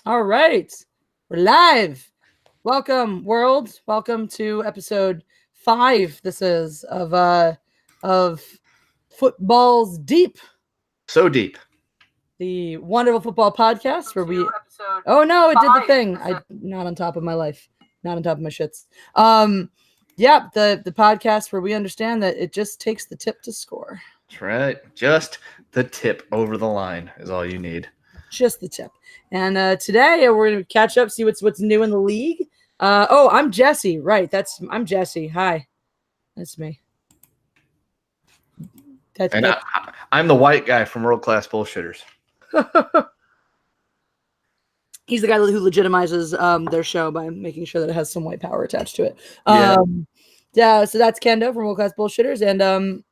All right. We're live. Welcome, world. Welcome to episode 5. This is of Football's Deep, So deep. the wonderful football podcast where we Oh no, it did the thing. I'm not on top of my life. Not on top of my shits. Yeah, the podcast where we understand that it just takes the tip to score. That's right. Just the tip over the line is all you need. Just the tip. And today we're gonna catch up, see what's new in the league. I'm Jessi. Right, I'm Jessi. Hi, that's me. And I'm the white guy from World Class Bullshitters. He's the guy who legitimizes their show by making sure that it has some white power attached to it. Yeah, so that's Kendo from World Class Bullshitters,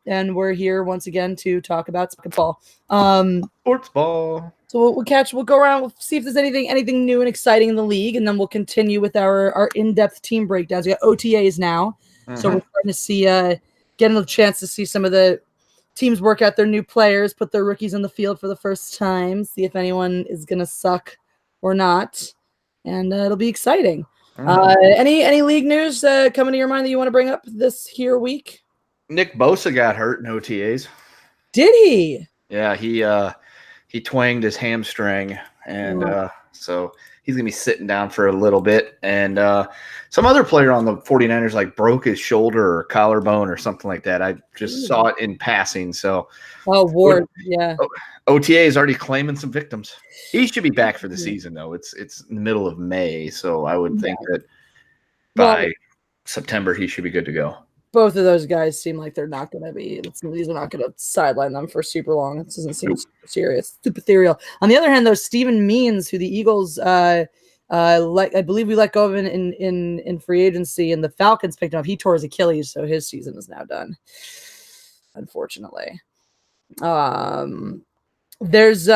and we're here once again to talk about football. Sports ball. So we'll go around, we'll see if there's anything new and exciting in the league, and then we'll continue with our in-depth team breakdowns. We got OTAs now, so we're starting to see getting a chance to see some of the teams work out their new players, put their rookies on the field for the first time, see if anyone is gonna suck or not, and it'll be exciting. Any league news coming to your mind that you want to bring up this here week? Nick Bosa got hurt in OTAs. Did he? Yeah, he twanged his hamstring, and so he's going to be sitting down for a little bit. And some other player on the 49ers like broke his shoulder or collarbone or something like that. I just saw it in passing. So, Ward, yeah. OTA is already claiming some victims. He should be back for the season, though. It's in the middle of May, so I would think that by September he should be good to go. Both of those guys seem like they're not going to be. These are not going to sideline them for super long. It doesn't seem super serious, super ethereal. On the other hand, though, Steven Means, who the Eagles, I believe we let go of in free agency, and the Falcons picked him up. He tore his Achilles, so his season is now done. Unfortunately, there's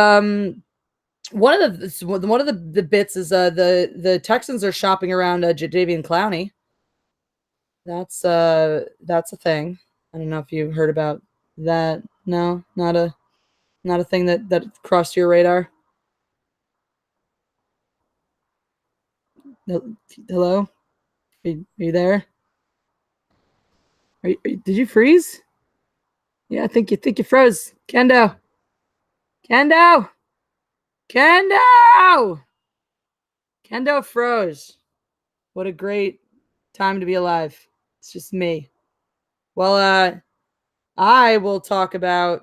one of the bits is the Texans are shopping around Jadeveon Clowney. That's a thing. I don't know if you've heard about that. No, not a thing that crossed your radar. Hello, are you there? Did you freeze? Yeah, I think you froze. Kendo froze. What a great time to be alive. It's just me. Well, I will talk about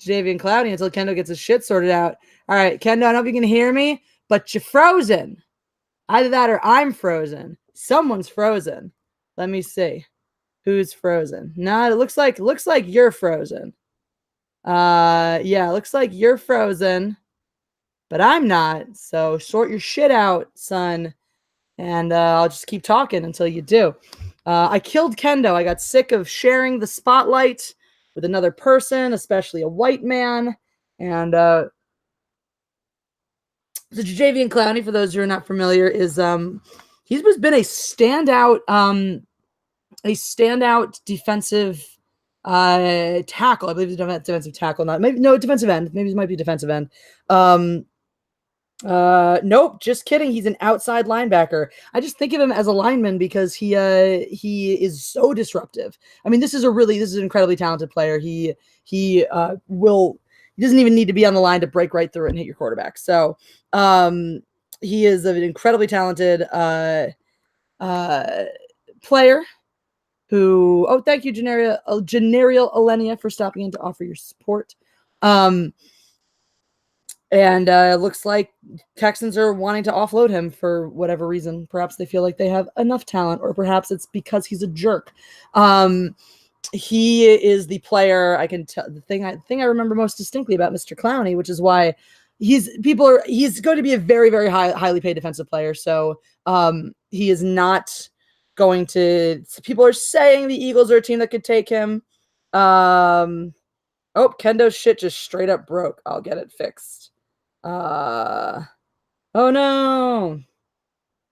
Jadeveon Clowney until Kendo gets his shit sorted out. All right, Kendo, I don't know if you can hear me, but you're frozen. Either that or I'm frozen. Someone's frozen. Let me see. Who's frozen? No, it looks like you're frozen. Yeah, looks like you're frozen, but I'm not. So sort your shit out, son. And I'll just keep talking until you do. I killed Kendo. I got sick of sharing the spotlight with another person, especially a white man. And so Jadeveon Clowney, for those who are not familiar, is he's been a standout defensive tackle. I believe he's defensive tackle, defensive end. Maybe it might be defensive end. Nope, just kidding. He's an outside linebacker. I just think of him as a lineman because he is so disruptive. I mean, this is an incredibly talented player. He doesn't even need to be on the line to break right through it and hit your quarterback. So, he is an incredibly talented player who, thank you, Generial Alenia, for stopping in to offer your support. And it looks like Texans are wanting to offload him for whatever reason. Perhaps they feel like they have enough talent, or perhaps it's because he's a jerk. He is the player I can tell. The thing I remember most distinctly about Mr. Clowney, which is why he's going to be a very, very highly paid defensive player. So he is not going to. People are saying the Eagles are a team that could take him. Kendo's shit just straight up broke. I'll get it fixed. Oh no.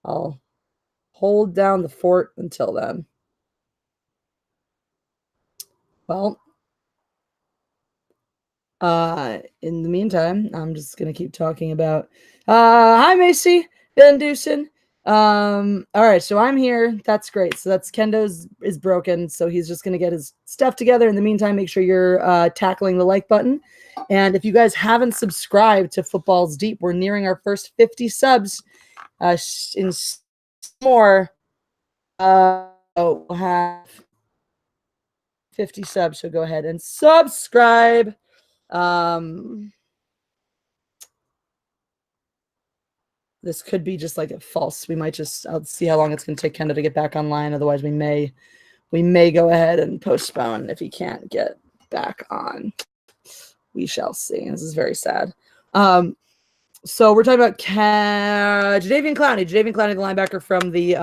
I'll hold down the fort until then. Well, In the meantime, I'm just gonna keep talking about. Hi, Macy Van Dusen. All right, so I'm here. That's great. So that's Kendo's is broken, so he's just gonna get his stuff together. In the meantime, make sure you're tackling the like button. And if you guys haven't subscribed to Footballs Deep, we're nearing our first 50 subs. In more, we'll have 50 subs. So go ahead and subscribe. This could be just like a false. We might just. I'll see how long it's going to take Kendo to get back online. Otherwise, we may go ahead and postpone if he can't get back on. We shall see. This is very sad. So we're talking about Jadeveon Clowney. Jadeveon Clowney, the linebacker from the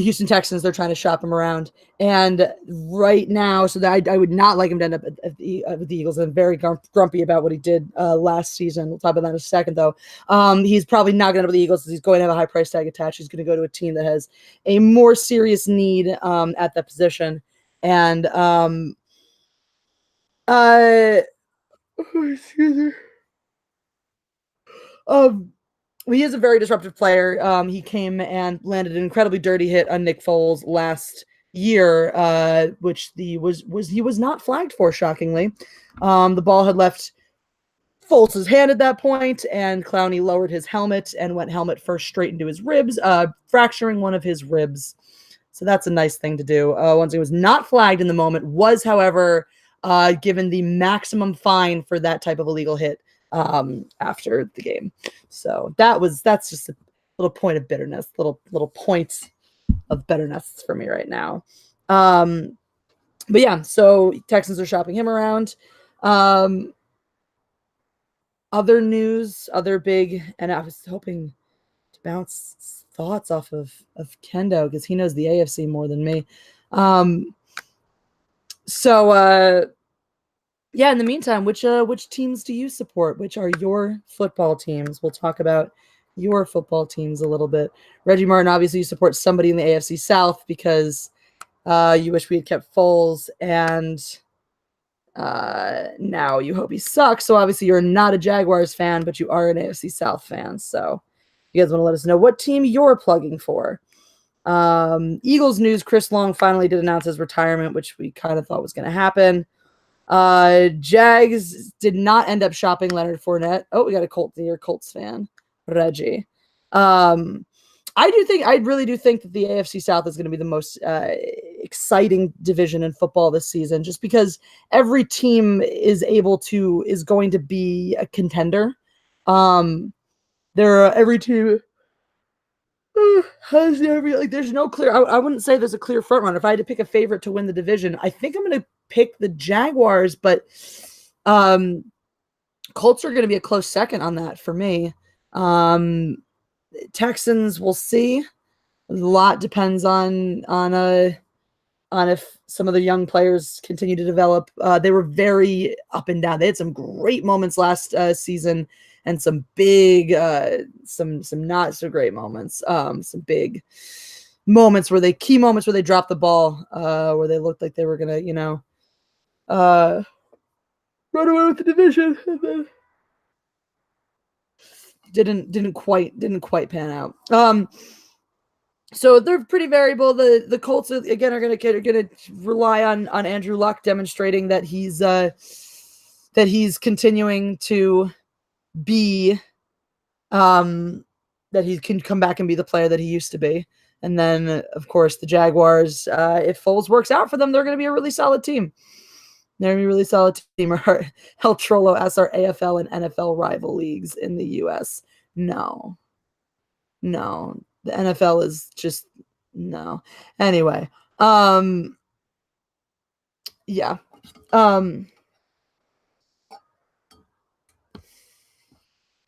Houston Texans. They're trying to shop him around. And right now, so that I would not like him to end up with the Eagles. I'm very grumpy about what he did last season. We'll talk about that in a second, though. He's probably not going to end up with the Eagles because he's going to have a high price tag attached. He's going to go to a team that has a more serious need at that position. And excuse me. He is a very disruptive player. He came and landed an incredibly dirty hit on Nick Foles last year, which he was not flagged for, shockingly. The ball had left Foles' hand at that point, and Clowney lowered his helmet and went helmet first straight into his ribs, fracturing one of his ribs. So that's a nice thing to do. Once he was not flagged in the moment, was, however, given the maximum fine for that type of illegal hit after the game. So that's just a little point of bitterness, little points of bitterness for me right now. But yeah, so Texans are shopping him around. Other news, other big, and I was hoping to bounce thoughts off of Kendo because he knows the AFC more than me. Yeah, in the meantime, which teams do you support? Which are your football teams? We'll talk about your football teams a little bit. Reggie Martin, obviously you support somebody in the AFC South because you wish we had kept Foles, and now you hope he sucks. So obviously you're not a Jaguars fan, but you are an AFC South fan. So you guys want to let us know what team you're plugging for. Eagles news, Chris Long finally did announce his retirement, which we kind of thought was going to happen. Jags did not end up shopping Leonard Fournette. Oh, we got a Colts fan, Reggie. I really do think that the AFC South is going to be the most exciting division in football this season, just because every team is going to be a contender. Every team has there's no clear. I wouldn't say there's a clear front runner. If I had to pick a favorite to win the division, I think I'm going to pick the Jaguars, but Colts are going to be a close second on that for me. Texans, we'll see. A lot depends on if some of the young players continue to develop. They were very up and down. They had some great moments last season and some big, some not so great moments. Some big moments key moments where they dropped the ball, where they looked like they were gonna, run away with the division. And then didn't quite pan out. So they're pretty variable. The Colts again are going to rely on Andrew Luck demonstrating that he's continuing to be that he can come back and be the player that he used to be. And then of course the Jaguars, if Foles works out for them, they're going to be a really solid team. They're going to be a really solid team. El Trollo asks, our AFL and NFL rival leagues in the US. No. The NFL is just no. Anyway, yeah.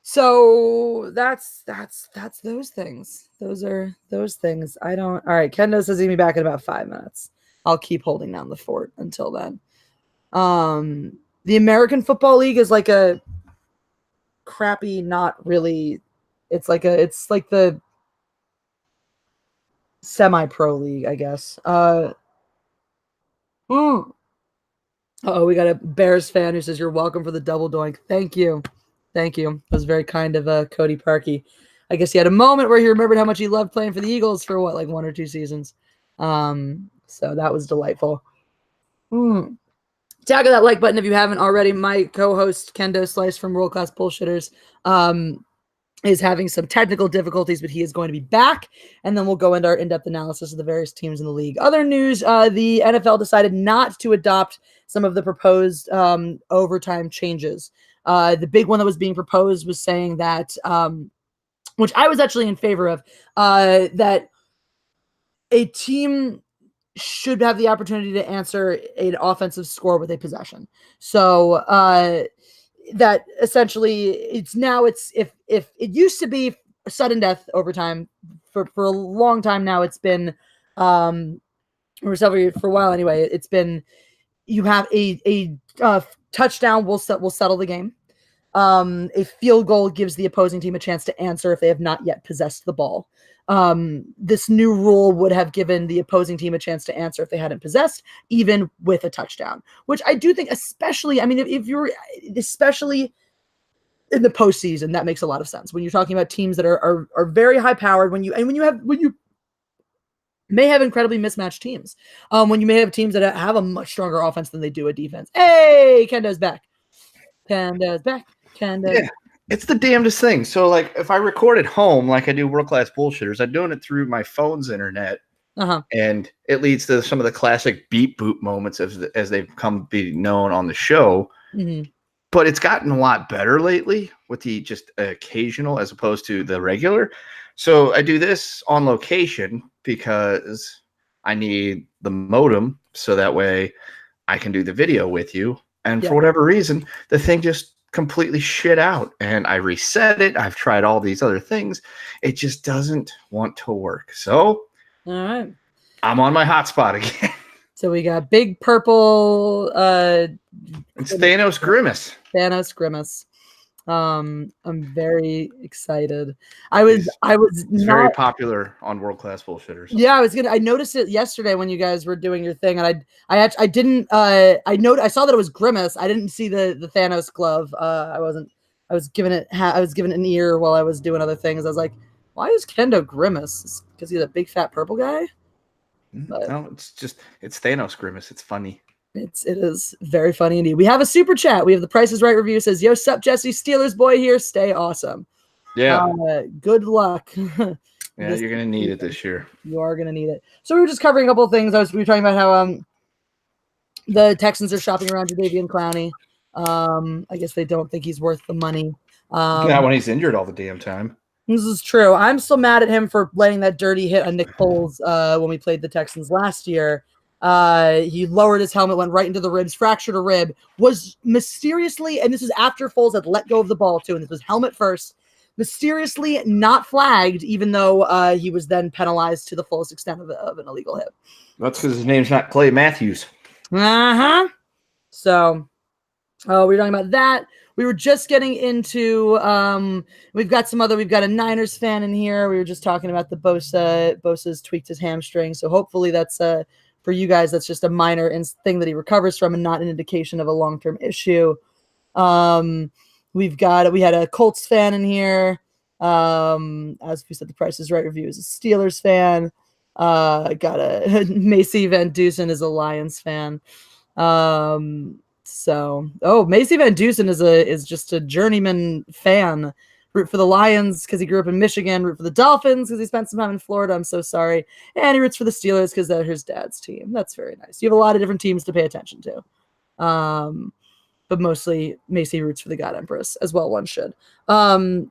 So that's those things. Those are those things. All right, Kendo says he'll be back in about 5 minutes. I'll keep holding down the fort until then. The American Football League is like a crappy, not really. It's like the semi-pro league, I guess. Oh, we got a Bears fan who says you're welcome for the double doink. Thank you. Thank you. That was very kind of Cody Parkey. I guess he had a moment where he remembered how much he loved playing for the Eagles for what, like 1 or 2 seasons. So that was delightful. Tag that like button if you haven't already. My co-host Kendo Slice from World Class Bullshitters is having some technical difficulties, but he is going to be back, and then we'll go into our in-depth analysis of the various teams in the league. Other news, the NFL decided not to adopt some of the proposed overtime changes. The big one that was being proposed was saying that, which I was actually in favor of, that a team should have the opportunity to answer an offensive score with a possession. So that essentially it's if it used to be sudden death overtime for a long time now, it's been for a while anyway, it's been you have a touchdown will settle the game. A field goal gives the opposing team a chance to answer if they have not yet possessed the ball. This new rule would have given the opposing team a chance to answer if they hadn't possessed, even with a touchdown, which I do think, especially, I mean, if you're, especially in the postseason, that makes a lot of sense when you're talking about teams that are very high powered, when you may have incredibly mismatched teams, when you may have teams that have a much stronger offense than they do a defense. Hey, Kendo's back. Kendo's back. Kendo. Yeah. It's the damnedest thing. So, like, if I record at home, like I do World Class Bullshitters, I'm doing it through my phone's internet, and it leads to some of the classic beep boop moments as they've come to be known on the show. Mm-hmm. But it's gotten a lot better lately with the just occasional as opposed to the regular. So I do this on location because I need the modem so that way I can do the video with you. And for whatever reason, the thing just completely shit out, and I reset it. I've tried all these other things. It just doesn't want to work. So all right, I'm on my hotspot again. So we got big purple it's Thanos Grimace. Grimace. I'm very excited. It's very popular on World Class Bullshitters. Yeah, I noticed it yesterday when you guys were doing your thing, and I saw that it was Grimace. I didn't see the Thanos glove. I was given it an ear while I was doing other things. I was like, why is Kendo Grimace? Because he's a big fat purple guy? But no, it's Thanos Grimace. It's funny. It is very funny indeed. We have a super chat. We have the Price is Right review. It says, "Yo, sup, Jesse, Steelers boy here. Stay awesome." Yeah. Good luck. Yeah, you're gonna need it this year. You are gonna need it. So we were just covering a couple of things. We were talking about how the Texans are shopping around Jadeveon Clowney. I guess they don't think he's worth the money. Not when he's injured all the damn time. This is true. I'm still mad at him for letting that dirty hit on Nick Foles when we played the Texans last year. He lowered his helmet, went right into the ribs, fractured a rib, was mysteriously, and this is after Foles had let go of the ball too, and this was helmet first, mysteriously not flagged, even though he was then penalized to the fullest extent of an illegal hit. That's because his name's not Clay Matthews. So we're talking about that. We were just getting into we've got a Niners fan in here. We were just talking about the Bosa's tweaked his hamstring. So hopefully that's for you guys, that's just a minor thing that he recovers from and not an indication of a long-term issue. We had a Colts fan in here. As we said, the Price is Right review is a Steelers fan. Got a Macy Van Dusen is a Lions fan. Macy Van Dusen is just a journeyman fan. Root for the Lions because he grew up in Michigan. Root for the Dolphins because he spent some time in Florida. I'm so sorry. And he roots for the Steelers because they're his dad's team. That's very nice. You have a lot of different teams to pay attention to. But mostly Macy roots for the God Empress as well. One should. They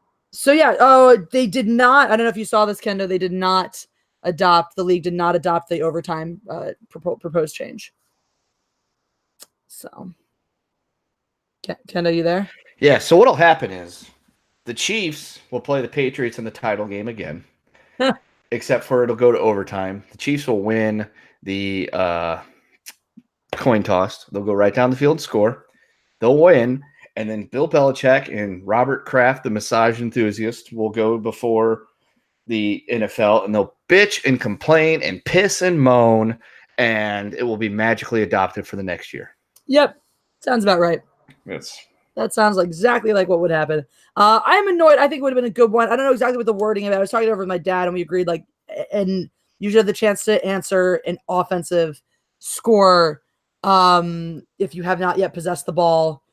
did not. I don't know if you saw this, Kendo. They did not adopt. The league did not adopt the overtime proposed change. So, Kendo, you there? Yeah. So what'll happen is the Chiefs will play the Patriots in the title game again, except for it'll go to overtime. The Chiefs will win the coin toss. They'll go right down the field and score. They'll win, and then Bill Belichick and Robert Kraft, the massage enthusiast, will go before the NFL, and they'll bitch and complain and piss and moan, and it will be magically adopted for the next year. Yep. Sounds about right. That sounds exactly like what would happen. I'm annoyed. I think it would have been a good one. I don't know exactly what the wording of it. I was talking over with my dad, and we agreed, like, and you should have the chance to answer an offensive score if you have not yet possessed the ball.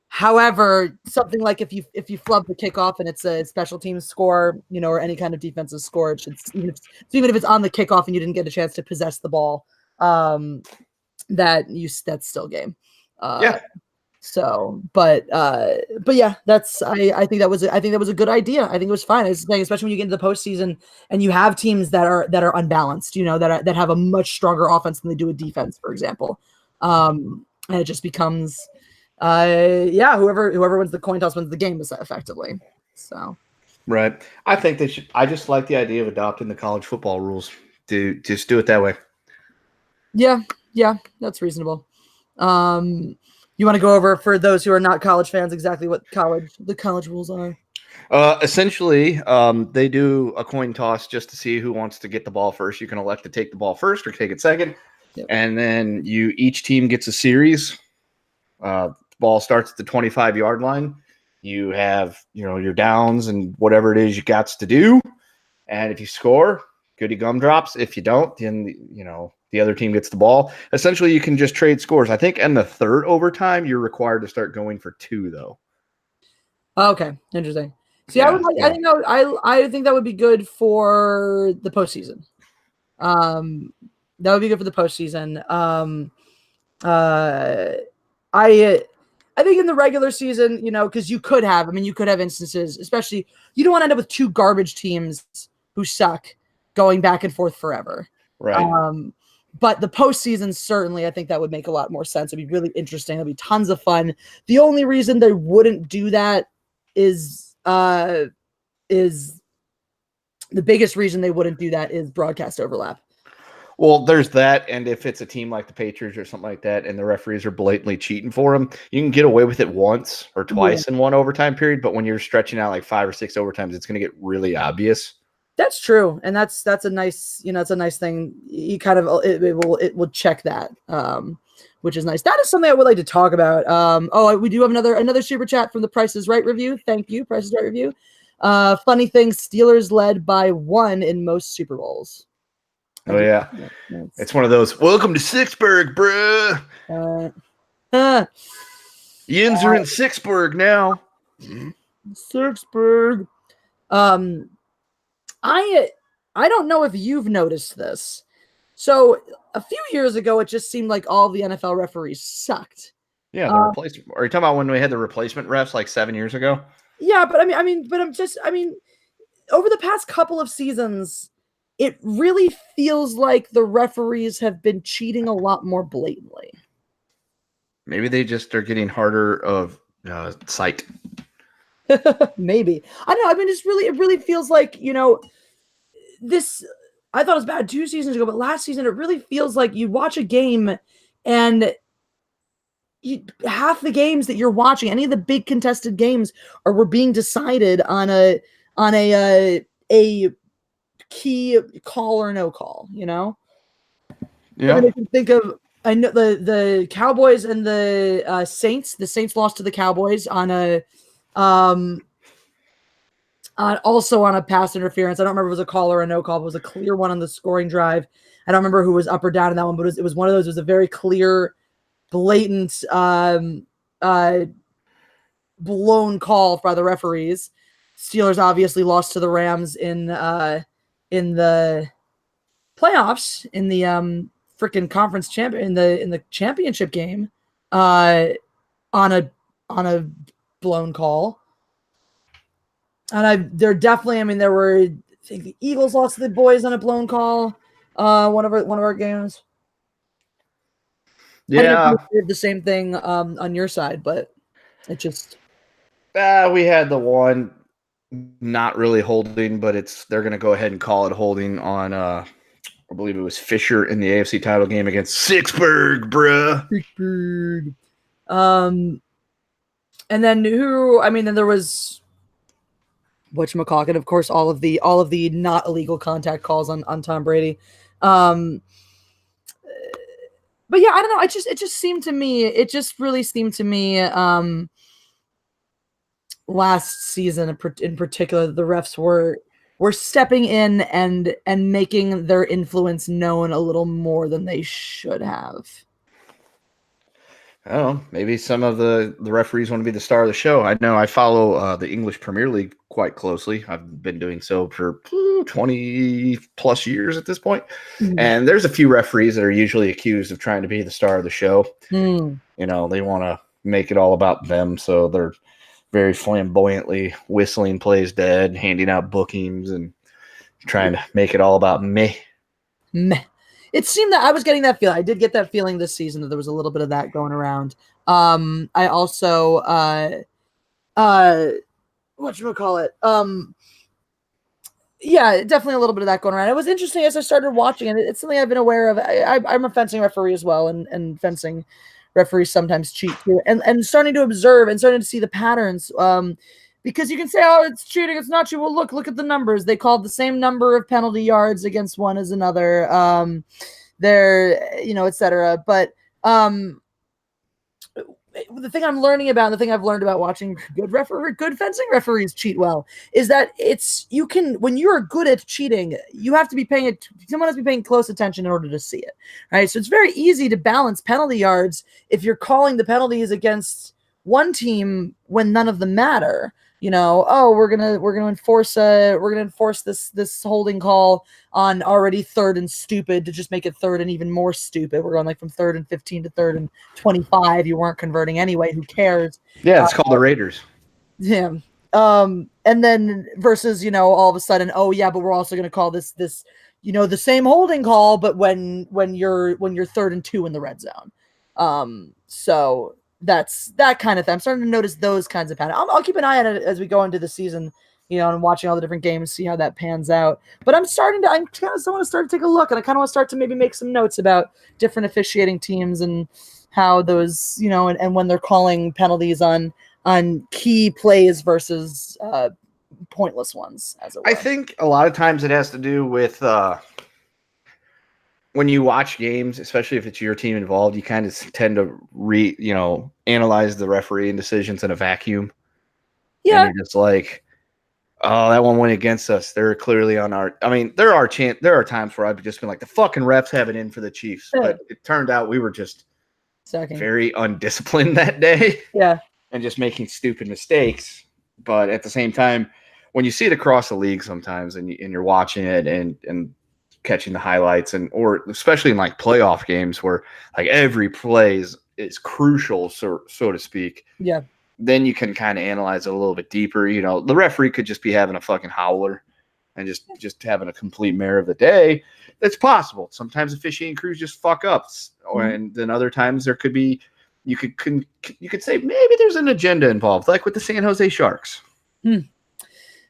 However, something like if you flub the kickoff and it's a special teams score, or any kind of defensive score, it should, even if it's on the kickoff and you didn't get a chance to possess the ball, that's still game. Yeah. So, but yeah, I think that was a good idea. I think it was fine. Especially when you get into the postseason and you have teams that are unbalanced, that have a much stronger offense than they do a defense, for example. And it just becomes, whoever wins the coin toss wins the game, effectively. So, right. I think they should. I just like the idea of adopting the college football rules. Just do it that way. Yeah, that's reasonable. You want to go over, for those who are not college fans, exactly what the college rules are? Essentially, they do a coin toss just to see who wants to get the ball first. You can elect to take the ball first or take it second. Yep. And then each team gets a series. Ball starts at the 25-yard line. You have, your downs and whatever it is you got to do. And if you score, goody gumdrops. If you don't, then, the other team gets the ball. Essentially, you can just trade scores. I think in the third overtime, you're required to start going for 2, though. Okay, interesting. See, yeah, I think that would be good for the postseason. That would be good for the postseason. I think in the regular season, because you could have instances, especially you don't want to end up with 2 garbage teams who suck going back and forth forever. Right. But the postseason, certainly, I think that would make a lot more sense. It'd be really interesting. It'd be tons of fun. The only reason they wouldn't do that is the biggest reason they wouldn't do that is broadcast overlap. Well, there's that, and if it's a team like the Patriots or something like that, and the referees are blatantly cheating for them, you can get away with it once or twice in one overtime period. But when you're stretching out like 5 or 6 overtimes, it's going to get really obvious. That's true, and that's a nice, it's a nice thing. You kind of it will check that, which is nice. That is something I would like to talk about. We do have another super chat from the Price is Right review. Thank you, Price is Right review. Funny thing, Steelers led by 1 in most Super Bowls. Oh yeah, it's one of those. Welcome to Sixburg, bruh. Yins are in Sixburg now. Sixburg. I don't know if you've noticed this. So a few years ago, it just seemed like all the NFL referees sucked. Yeah, the replacement. Are you talking about when we had the replacement refs like 7 years ago? Yeah, but I mean, over the past couple of seasons, it really feels like the referees have been cheating a lot more blatantly. Maybe they just are getting harder of sight. Maybe. I don't know. I mean, it really feels like, this, I thought it was bad 2 seasons ago, but last season, it really feels like you watch a game and half the games that you're watching, any of the big contested games, were being decided on a key call or no call, Yeah. I mean, I can think of, I know the Cowboys and the Saints. The Saints lost to the Cowboys on also on a pass interference. I don't remember if it was a call or a no call. But it was a clear one on the scoring drive. I don't remember who was up or down in that one, but it was one of those. It was a very clear, blatant, blown call by the referees. Steelers obviously lost to the Rams in the playoffs, in the freaking conference champion, in the championship game, on a blown call. And there were, I think the Eagles lost to the boys on a blown call, one of our games. Yeah, the same thing on your side, but it just we had the one not really holding, but they're going to go ahead and call it holding on I believe it was Fisher in the AFC title game against Sixburg, bruh. Sixburg. And then then there was whatchamacallit, and of course all of the not illegal contact calls on Tom Brady. But yeah, I don't know. It just seemed to me. It just really seemed to me. Last season in particular, the refs were stepping in and making their influence known a little more than they should have. I don't know. Maybe some of the referees want to be the star of the show. I know I follow the English Premier League quite closely. I've been doing so for 20 plus years at this point. And there's a few referees that are usually accused of trying to be the star of the show. You know, they want to make it all about them. So they're very flamboyantly whistling plays dead, handing out bookings, and trying to make it all about me. Meh. It seemed that I was getting that feeling. I did get that feeling this season that there was a little bit of that going around. I also, whatchamacallit? Yeah, definitely a little bit of that going around. It was interesting as I started watching it. It's something I've been aware of. I'm a fencing referee as well, and fencing referees sometimes cheat too. And starting to observe and starting to see the patterns. Because you can say, oh, it's cheating, it's not cheating. Well, look at the numbers. They called the same number of penalty yards against one as another. They're, you know, et cetera. But the thing I'm learning about, the thing I've learned about watching good fencing referees cheat well, is that when you're good at cheating, you have to be someone has to be paying close attention in order to see it, right? So it's very easy to balance penalty yards if you're calling the penalties against one team when none of them matter. You know, oh, we're gonna enforce this holding call on already third and stupid to just make it third and even more stupid. We're going like from 3rd and 15 to 3rd and 25. You weren't converting anyway. Who cares? Yeah, it's called the Raiders. Yeah. And then versus, you know, all of a sudden, oh yeah, but we're also gonna call this you know, the same holding call, but when you're 3rd and 2 in the red zone. So that's that kind of thing. I'm starting to notice those kinds of patterns. I'll keep an eye on it as we go into the season, you know, and watching all the different games, see how that pans out. But I kind of want to start to take a look, and I kind of want to start to maybe make some notes about different officiating teams and how those, you know, and when they're calling penalties on key plays versus pointless ones, as it were. I think a lot of times it has to do with when you watch games, especially if it's your team involved, you kind of tend to analyze the refereeing decisions in a vacuum. Yeah. And you're just like, oh, that one went against us. They're clearly on our. I mean, there are times where I've just been like, the fucking refs have it in for the Chiefs, but it turned out we were just very undisciplined that day. Yeah, and just making stupid mistakes. But at the same time, when you see it across the league sometimes, and you're watching it and catching the highlights, or especially in like playoff games where like every play is crucial, so to speak. Yeah. Then you can kind of analyze it a little bit deeper. You know, the referee could just be having a fucking howler and just having a complete mare of the day. That's possible. Sometimes officiating crews just fuck up, and then other times there could be you could say maybe there's an agenda involved, like with the San Jose Sharks.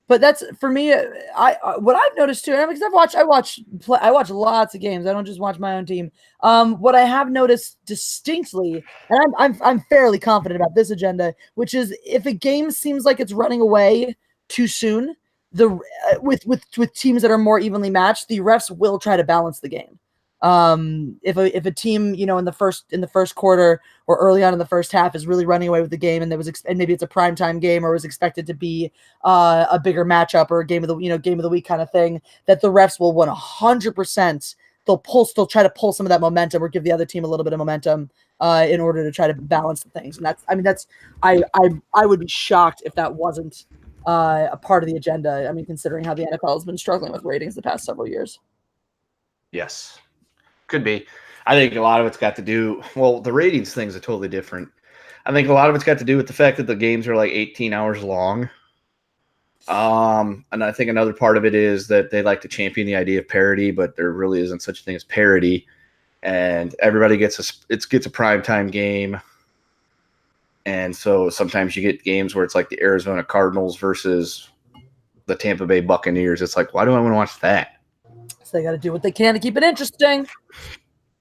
But that's for me. What I've noticed too, because I watch lots of games. I don't just watch my own team. What I have noticed distinctly, and I'm fairly confident about this agenda, which is if a game seems like it's running away too soon, with teams that are more evenly matched, the refs will try to balance the game. If a team, you know, in the first quarter or early on in the first half is really running away with the game, and and maybe it's a primetime game or was expected to be a bigger matchup or a game of the week kind of thing, that the refs will 100%. They'll try to pull some of that momentum or give the other team a little bit of momentum in order to try to balance the things. And I would be shocked if that wasn't a part of the agenda. I mean, considering how the NFL has been struggling with ratings the past several years. Yes. Could be. I think a lot of it's got to do, well, the ratings thing's a totally different. I think a lot of it's got to do with the fact that the games are like 18 hours long. And I think another part of it is that they like to champion the idea of parity, but there really isn't such a thing as parity. And everybody gets a primetime game. And so sometimes you get games where it's like the Arizona Cardinals versus the Tampa Bay Buccaneers. It's like, why do I want to watch that? So they got to do what they can to keep it interesting.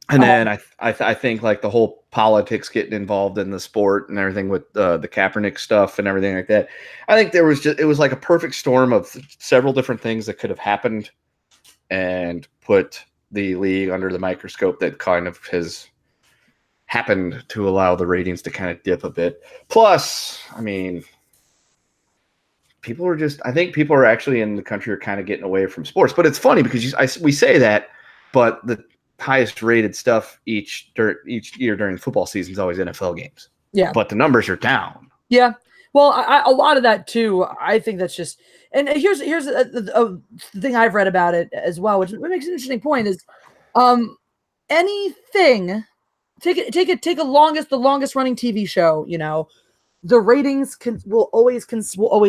And then I think like the whole politics getting involved in the sport and everything with the Kaepernick stuff and everything like that. I think it was like a perfect storm of several different things that could have happened and put the league under the microscope that kind of has happened to allow the ratings to kind of dip a bit. Plus, I mean, I think people are actually in the country are kind of getting away from sports. But it's funny because we say that, but the highest rated stuff each year during football season is always NFL games. Yeah. But the numbers are down. Yeah. Well, a lot of that too. I think that's just, and here's a thing I've read about it as well, which makes an interesting point is, anything, take the longest running TV show, you know, the ratings will always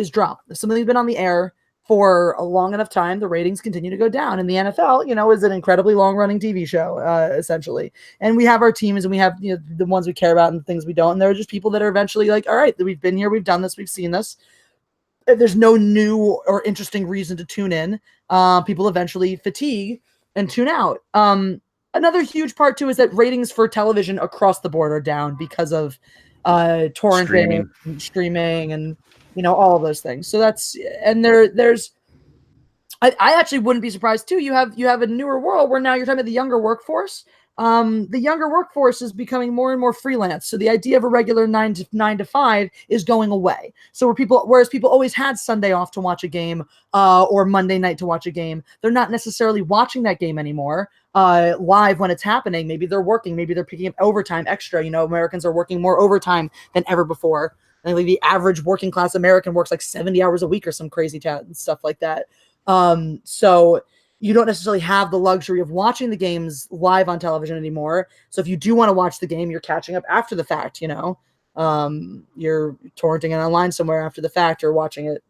drop. If something's been on the air for a long enough time, the ratings continue to go down. And the NFL, you know, is an incredibly long-running TV show, essentially. And we have our teams, and we have, you know, the ones we care about and the things we don't. And there are just people that are eventually like, all right, we've been here, we've done this, we've seen this. If there's no new or interesting reason to tune in, people eventually fatigue and tune out. Another huge part too is that ratings for television across the board are down because of torrenting, streaming, and you know, all of those things. So that's, and there's, I actually wouldn't be surprised too. You have a newer world where now you're talking about the younger workforce. The younger workforce is becoming more and more freelance. So the idea of a regular 9 to 5 is going away. So whereas people always had Sunday off to watch a game, or Monday night to watch a game, they're not necessarily watching that game anymore live when it's happening. Maybe they're working, maybe they're picking up overtime extra. You know, Americans are working more overtime than ever before. I think the average working class American works like 70 hours a week or some crazy stuff like that. So you don't necessarily have the luxury of watching the games live on television anymore. So if you do want to watch the game, you're catching up after the fact, you know, you're torrenting it online somewhere after the fact, or watching it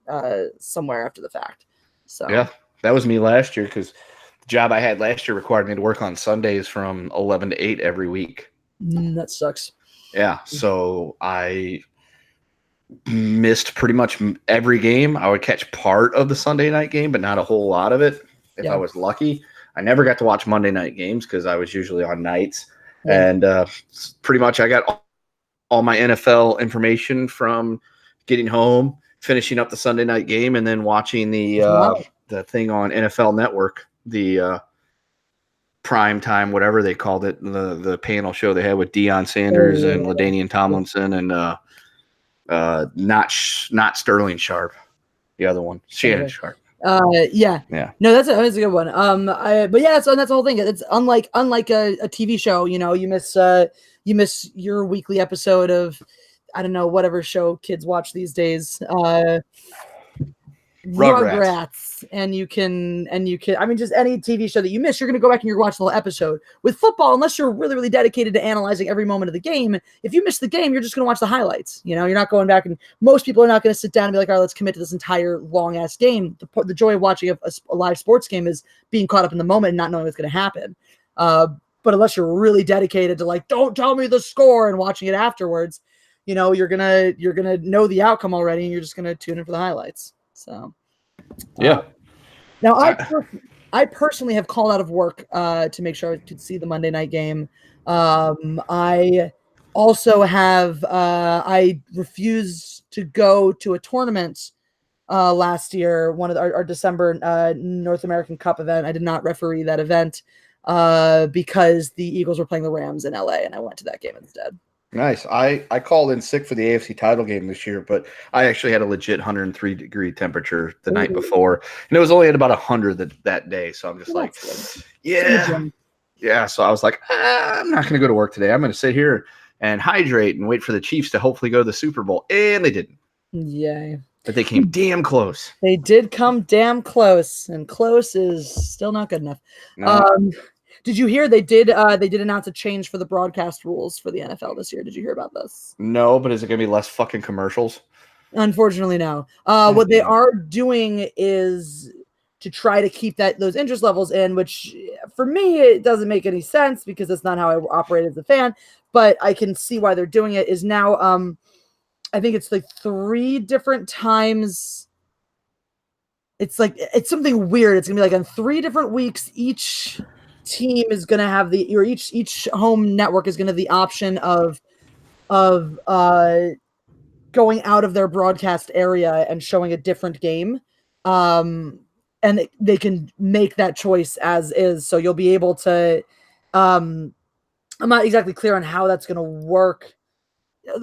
somewhere after the fact. So yeah, that was me last year, because the job I had last year required me to work on Sundays from 11 to 8 every week. That sucks. Yeah, so I missed pretty much every game. I would catch part of the Sunday night game, but not a whole lot of it if I was lucky. I never got to watch Monday night games because I was usually on nights. Yeah. And pretty much I got all my NFL information from getting home, finishing up the Sunday night game, and then watching the thing on NFL Network, the prime time, whatever they called it, the panel show they had with Deion Sanders and LaDainian Tomlinson and not Sterling Sharp, the other one, Shannon Sharp. Yeah. No, that's a good one. But yeah, that's the whole thing. It's unlike a TV show. You know, you miss your weekly episode of, I don't know, whatever show kids watch these days. Rugrats, and you can, I mean, just any TV show that you miss, you're going to go back and you're watching the whole episode. With football, unless you're really, really dedicated to analyzing every moment of the game, if you miss the game, you're just going to watch the highlights. You know, you're not going back, and most people are not going to sit down and be like, all right, let's commit to this entire long ass game. The joy of watching a live sports game is being caught up in the moment and not knowing what's going to happen. But unless you're really dedicated to like, don't tell me the score, and watching it afterwards, you know, you're going to know the outcome already, and you're just going to tune in for the highlights. So, yeah. Now, I personally have called out of work to make sure I could see the Monday night game. I also have I refused to go to a tournament last year, one of our December North American Cup event. I did not referee that event because the Eagles were playing the Rams in LA, and I went to that game instead. Nice. I called in sick for the AFC title game this year, but I actually had a legit 103-degree temperature the night before, and it was only at about 100 that day. So I'm just yeah. So I was like, I'm not going to go to work today. I'm going to sit here and hydrate and wait for the Chiefs to hopefully go to the Super Bowl, and they didn't. Yay. But they came damn close. They did come damn close, and close is still not good enough. No. Did you hear they did announce a change for the broadcast rules for the NFL this year? Did you hear about this? No, but is it going to be less fucking commercials? Unfortunately, no. What they are doing is to try to keep those interest levels in, which for me, it doesn't make any sense because that's not how I operate as a fan, but I can see why they're doing it. Is now, I think it's like 3 different times. It's something weird. It's going to be like on 3 different weeks, each team is going to have each home network is going to have the option of going out of their broadcast area and showing a different game. And they can make that choice as is. So you'll be able to I'm not exactly clear on how that's going to work,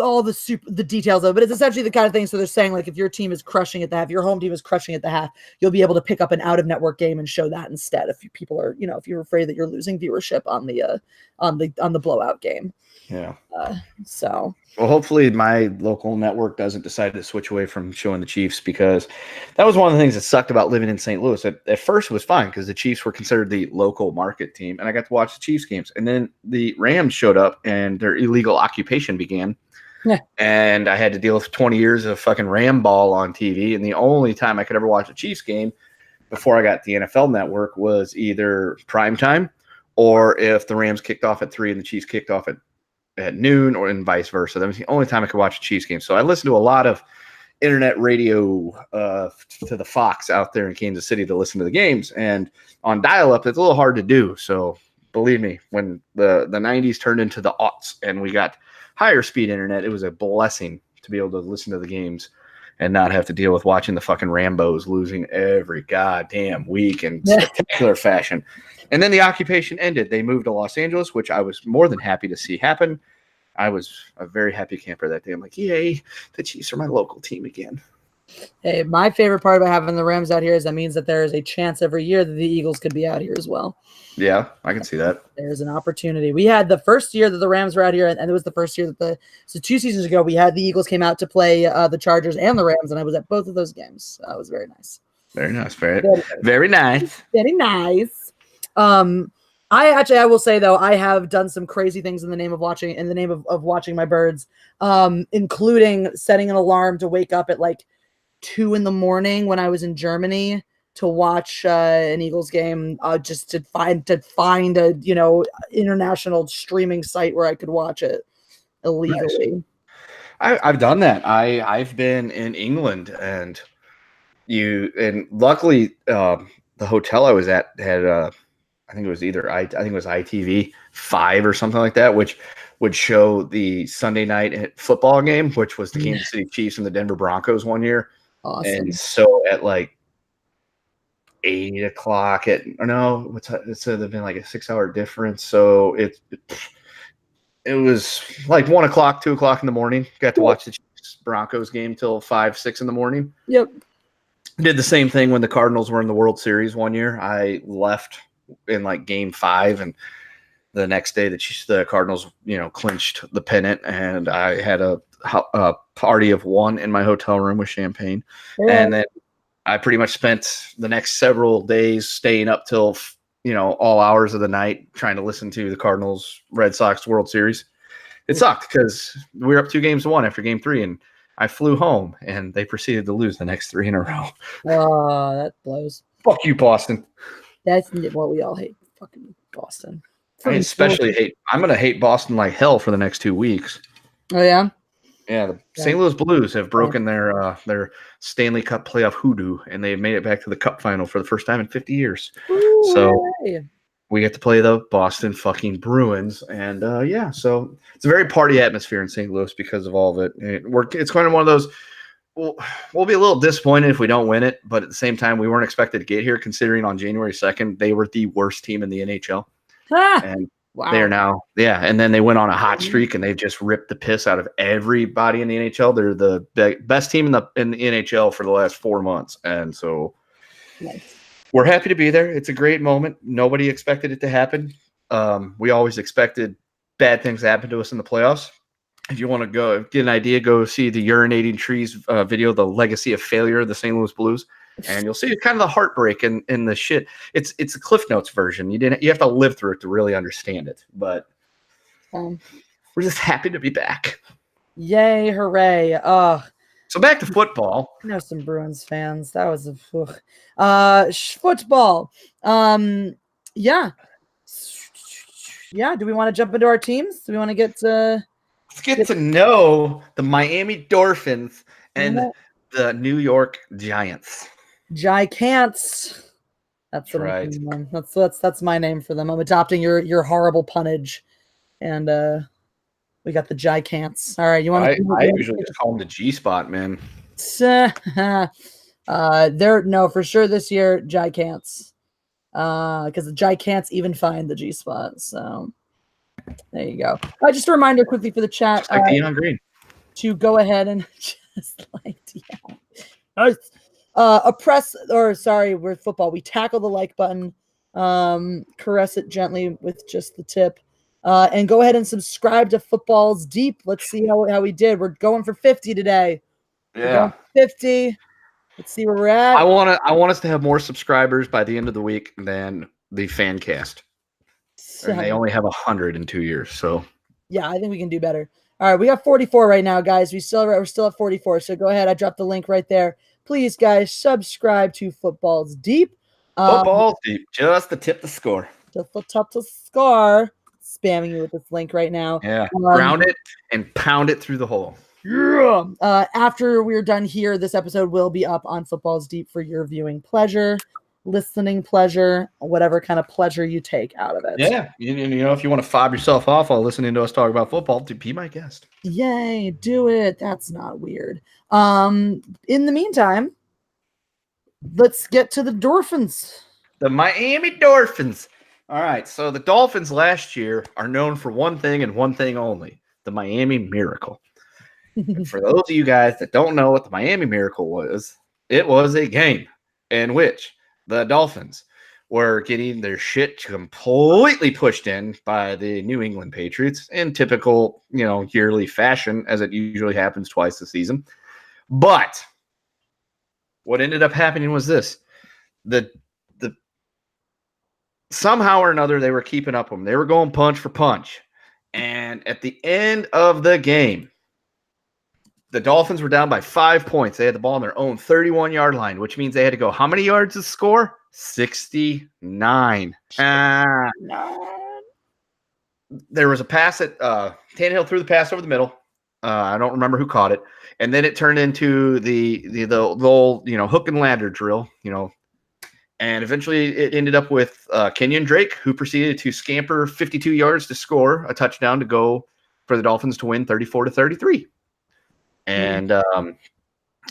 all the details of it, but it's essentially the kind of thing. So they're saying, like, if your team is crushing at the half, your home team is crushing at the half, you'll be able to pick up an out of network game and show that instead. If people are, if you're afraid that you're losing viewership on the blowout game. Yeah. So. Well, hopefully my local network doesn't decide to switch away from showing the Chiefs, because that was one of the things that sucked about living in St. Louis. At first it was fine because the Chiefs were considered the local market team, and I got to watch the Chiefs games. And then the Rams showed up and their illegal occupation began. Yeah. And I had to deal with 20 years of fucking Ram ball on TV. And the only time I could ever watch a Chiefs game before I got the NFL network was either primetime, or if the Rams kicked off at 3 and the Chiefs kicked off at noon, or and vice versa. That was the only time I could watch a Chiefs game. So I listened to a lot of internet radio to the Fox out there in Kansas City to listen to the games. And on dial-up, it's a little hard to do. So believe me, when the 90s turned into the aughts and we got higher speed internet, it was a blessing to be able to listen to the games and not have to deal with watching the fucking Rambos losing every goddamn week in spectacular fashion. And then the occupation ended. They moved to Los Angeles, which I was more than happy to see happen. I was a very happy camper that day. I'm like, yay, the Chiefs are my local team again. Hey, my favorite part about having the Rams out here is that means that there is a chance every year that the Eagles could be out here as well. Yeah, I can see that. There's an opportunity. We had the first year that the Rams were out here, and it was the first year that so 2 seasons ago, we had the Eagles came out to play the Chargers and the Rams, and I was at both of those games. It was very nice. Very nice. Very nice. Very nice. I will say though, I have done some crazy things in the name of watching my birds, including setting an alarm to wake up at like 2 a.m. when I was in Germany to watch an Eagles game, just to find a international streaming site where I could watch it illegally. Nice. I've done that. I've been in England, and luckily the hotel I was at had I think it was ITV 5 or something like that, which would show the Sunday night football game, which was the Kansas City Chiefs and the Denver Broncos one year. Awesome. And so at like 8 o'clock it would have been like a 6-hour difference. So it was like 1 o'clock, 2 o'clock in the morning. Got to watch the Chiefs Broncos game till 5, 6 in the morning. Yep. Did the same thing when the Cardinals were in the World Series one year. I left in like game 5, and the next day the Cardinals, clinched the pennant, and I had a party of 1 in my hotel room with champagne. Yeah. And then I pretty much spent the next several days staying up till, all hours of the night trying to listen to the Cardinals Red Sox World Series. It sucked because we were up 2-1 after game 3, and I flew home, and they proceeded to lose the next 3 in a row. Oh, that blows. Fuck you, Boston. That's what we all hate. Fucking Boston. I especially I'm going to hate Boston like hell for the next 2 weeks. Oh, yeah? Yeah, the St. Louis Blues have broken their Stanley Cup playoff hoodoo, and they've made it back to the Cup final for the first time in 50 years. Ooh, so hey. We get to play the Boston fucking Bruins, and so it's a very party atmosphere in St. Louis because of all of it. It's kind of one of those. We'll be a little disappointed if we don't win it, but at the same time, we weren't expected to get here, considering on January 2nd they were the worst team in the NHL. And wow. They are now, and then they went on a hot streak, and they've just ripped the piss out of everybody in the NHL. They're the best team in the NHL for the last 4 months, and so we're happy to be there. It's a great moment. Nobody expected it to happen. We always expected bad things to happen to us in the playoffs. If you want to go get an idea, go see the Urinating Trees video, The Legacy of Failure of the St. Louis Blues. And you'll see kind of the heartbreak in the shit. It's a Cliff Notes version. You have to live through it to really understand it. But we're just happy to be back. Yay, hooray. So back to football. I know some Bruins fans. That was football. Yeah. Yeah, do we want to jump into our teams? Do we want to get to... Let's get to know the Miami Dolphins and the New York Giants. Gicants. That's right. That's my name for them. I'm adopting your horrible punnage, and we got the Gicants. All right, you want? I usually just call them the G spot, man. They're for sure this year Gicants, because the Gicants even find the G spot. So There you go. Just a reminder quickly for the chat. Just like Dion Green. To go ahead and just like Dion. We're football. We tackle the like button, caress it gently with just the tip, and go ahead and subscribe to Footballs Deep. Let's see how we did. We're going for 50 today. Yeah. We're going for 50. Let's see where we're at. I want us to have more subscribers by the end of the week than the fan cast. And they only have 100 in 2 years. So yeah, I think we can do better. All right, we got 44 right now, guys. We're still at 44. So go ahead. I dropped the link right there. Please, guys, subscribe to Footballs Deep. Footballs Deep, just the tip to score. Just the top to score. Spamming you with this link right now. Yeah, ground it and pound it through the hole. Yeah. After we're done here, this episode will be up on Footballs Deep for your viewing pleasure, listening pleasure, whatever kind of pleasure you take out of it. Yeah, you know, if you want to fob yourself off while listening to us talk about football, be my guest. Yay, do it. That's not weird. In the meantime, let's get to the Dolphins. The Miami Dolphins. All right, so the Dolphins last year are known for one thing and one thing only, the Miami Miracle. And for those of you guys that don't know what the Miami Miracle was, it was a game in which the Dolphins were getting their shit completely pushed in by the New England Patriots in typical, yearly fashion, as it usually happens twice a season. But what ended up happening was this. The somehow or another, they were keeping up with them. They were going punch for punch. And at the end of the game, the Dolphins were down by 5 points. They had the ball on their own 31-yard line, which means they had to go how many yards to score? 69. There was a pass that Tannehill threw the pass over the middle. I don't remember who caught it. And then it turned into the old, hook and ladder drill, And eventually it ended up with Kenyon Drake, who proceeded to scamper 52 yards to score a touchdown to go for the Dolphins to win 34-33. And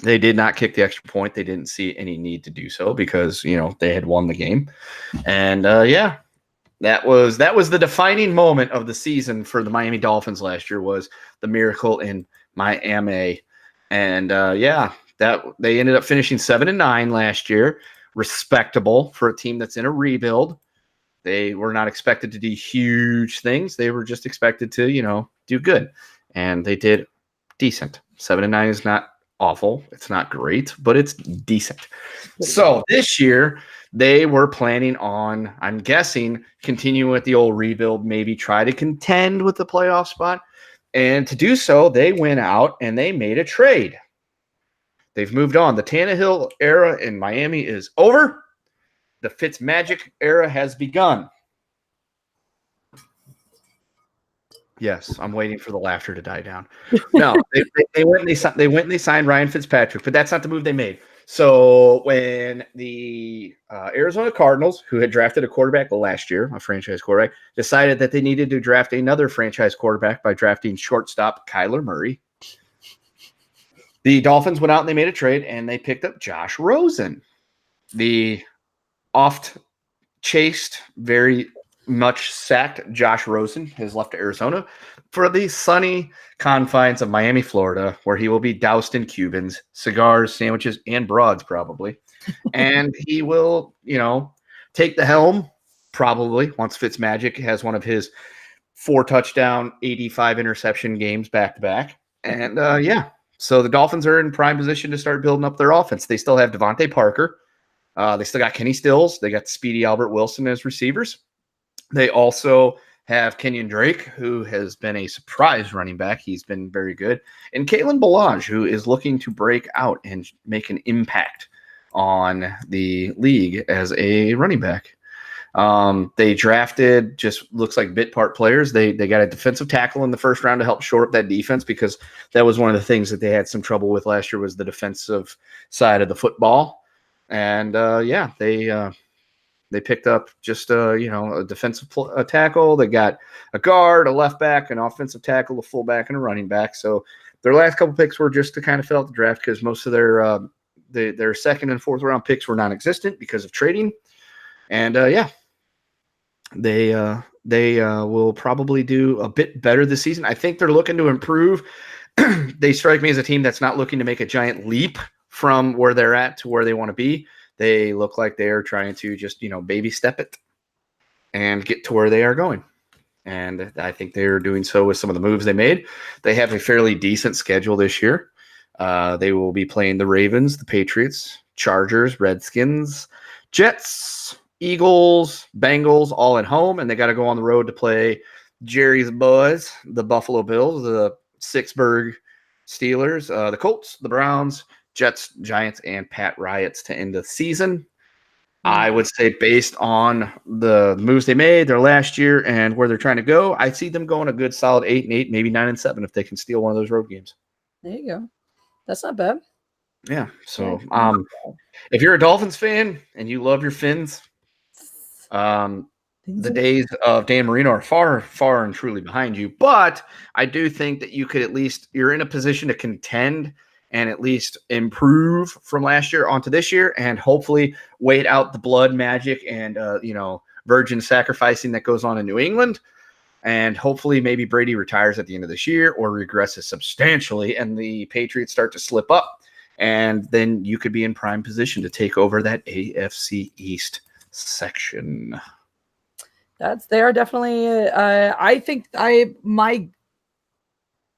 they did not kick the extra point. They didn't see any need to do so because, they had won the game. And, that was the defining moment of the season for the Miami Dolphins last year was the miracle in Miami. And, that they ended up finishing 7-9 last year. Respectable for a team that's in a rebuild. They were not expected to do huge things. They were just expected to, do good. And they did decent. 7-9 is not awful. It's not great, but it's decent. So this year they were planning on, I'm guessing, continuing with the old rebuild, maybe try to contend with the playoff spot. And to do so, they went out and they made a trade. They've moved on. The Tannehill era in Miami is over. The Fitzmagic era has begun. Yes, I'm waiting for the laughter to die down. No, they went and they signed Ryan Fitzpatrick, but that's not the move they made. So when the Arizona Cardinals, who had drafted a quarterback last year, a franchise quarterback, decided that they needed to draft another franchise quarterback by drafting shortstop Kyler Murray, the Dolphins went out and they made a trade and they picked up Josh Rosen, the oft-chased, very much sacked Josh Rosen has left Arizona for the sunny confines of Miami, Florida, where he will be doused in Cubans, cigars, sandwiches, and broads probably. And he will, take the helm probably once Fitzmagic has one of his 4-touchdown, 85 interception games back-to-back. And, so the Dolphins are in prime position to start building up their offense. They still have Devontae Parker. They still got Kenny Stills. They got Speedy Albert Wilson as receivers. They also have Kenyon Drake, who has been a surprise running back. He's been very good. And Kalen Ballage, who is looking to break out and make an impact on the league as a running back. They drafted just looks like bit part players. They got a defensive tackle in the first round to help shore up that defense because that was one of the things that they had some trouble with last year was the defensive side of the football. And they picked up just a defensive tackle. They got a guard, a left back, an offensive tackle, a fullback, and a running back. So their last couple picks were just to kind of fill out the draft because most of their second and fourth round picks were non-existent because of trading. And they they will probably do a bit better this season. I think they're looking to improve. They strike me as a team that's not looking to make a giant leap from where they're at to where they want to be. They look like they are trying to just, baby step it and get to where they are going. And I think they're doing so with some of the moves they made. They have a fairly decent schedule this year. They will be playing the Ravens, the Patriots, Chargers, Redskins, Jets, Eagles, Bengals, all at home. And they got to go on the road to play Jerry's boys, the Buffalo Bills, the Sixburg Steelers, the Colts, the Browns, Jets, Giants, and Pat Riots to end the season. I would say based on the moves they made their last year and where they're trying to go, I see them going a good solid 8-8, maybe 9-7 if they can steal one of those road games. There you go. That's not bad. Yeah. So if you're a Dolphins fan and you love your Fins, the days of Dan Marino are far, far and truly behind you. But I do think that you could you're in a position to contend and at least improve from last year onto this year and hopefully wait out the blood magic and, virgin sacrificing that goes on in New England. And hopefully maybe Brady retires at the end of this year or regresses substantially and the Patriots start to slip up. And then you could be in prime position to take over that AFC East section. They are definitely, I think my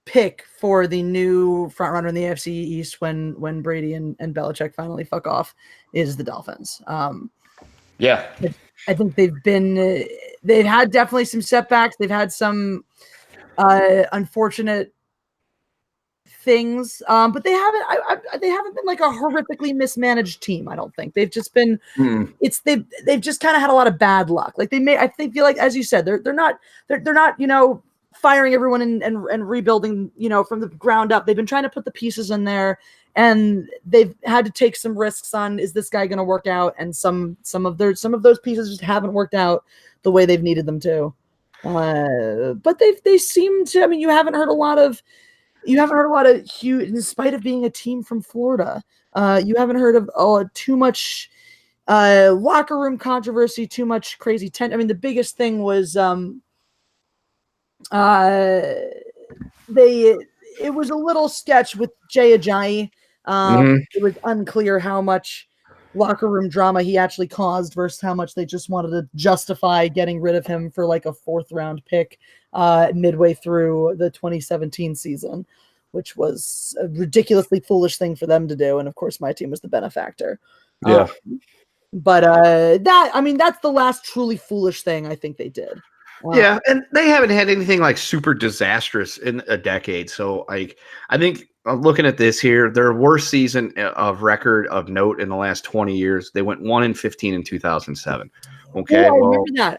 pick for the new front runner in the AFC East when Brady and Belichick finally fuck off is the Dolphins. Yeah. I think they've had definitely some setbacks. They've had some unfortunate things, but they haven't been like a horrifically mismanaged team. I don't think they've just been. They've just kind of had a lot of bad luck. Like I feel like, as you said, they're not firing everyone and rebuilding from the ground up. They've been trying to put the pieces in there, and they've had to take some risks on, is this guy going to work out? And some of those pieces just haven't worked out the way they've needed them to. But they seem to. I mean, you haven't heard a lot of huge, in spite of being a team from Florida. You haven't heard of too much locker room controversy, too much crazy tension. I mean, the biggest thing was it was a little sketch with Jay Ajayi. It was unclear how much locker room drama he actually caused versus how much they just wanted to justify getting rid of him for like a 4th round pick midway through the 2017 season, which was a ridiculously foolish thing for them to do. And of course, my team was the benefactor. Yeah. But that's the last truly foolish thing I think they did. Yeah, and they haven't had anything like super disastrous in a decade. So I think looking at this here, their worst season of record of note in the last 20 years, they went 1-15 in 2007. Okay, I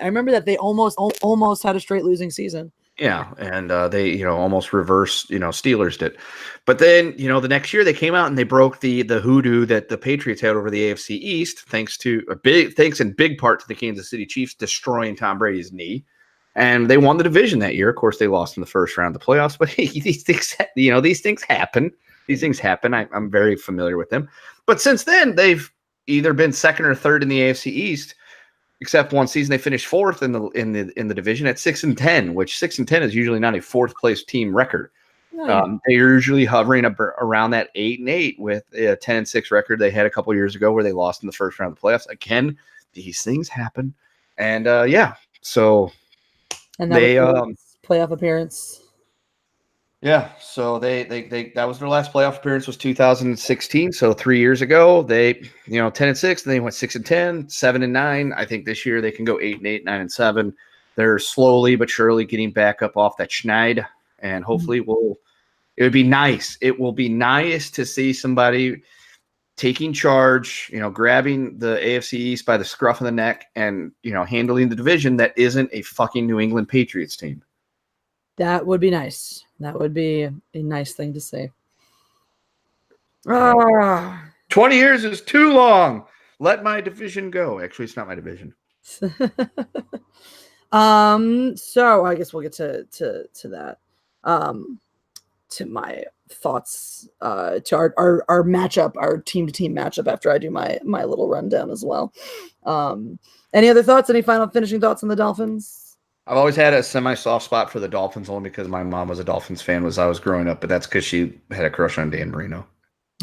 remember that they almost had a straight losing season. Yeah, and they almost reversed Steelers did, but then the next year they came out and they broke the hoodoo that the Patriots had over the AFC East, thanks in big part to the Kansas City Chiefs destroying Tom Brady's knee. And they won the division that year. Of course, they lost in the first round of the playoffs. But hey, these things happen. These things happen. I'm very familiar with them. But since then, they've either been second or third in the AFC East, except one season they finished 4th in the division at 6-10, which 6-10 is usually not a 4th place team record. They're usually hovering around that 8-8 with a 10-6 record they had a couple years ago where they lost in the first round of the playoffs. Again, these things happen, and so. And that playoff appearance. Yeah, so they that was their last playoff appearance was 2016. So 3 years ago, they 10-6, and they went 6-10, 7-9. I think this year they can go 8-8, 9-7. They're slowly but surely getting back up off that schneid, and hopefully it would be nice. It will be nice to see somebody taking charge, grabbing the AFC East by the scruff of the neck and, handling the division that isn't a fucking New England Patriots team. That would be nice. That would be a nice thing to say. 20 years is too long. Let my division go. Actually, it's not my division. So I guess we'll get to that. To my thoughts, to our matchup, our team-to-team matchup after I do my little rundown as well. Any other thoughts? Any final finishing thoughts on the Dolphins? I've always had a semi-soft spot for the Dolphins only because my mom was a Dolphins fan as I was growing up, but that's because she had a crush on Dan Marino.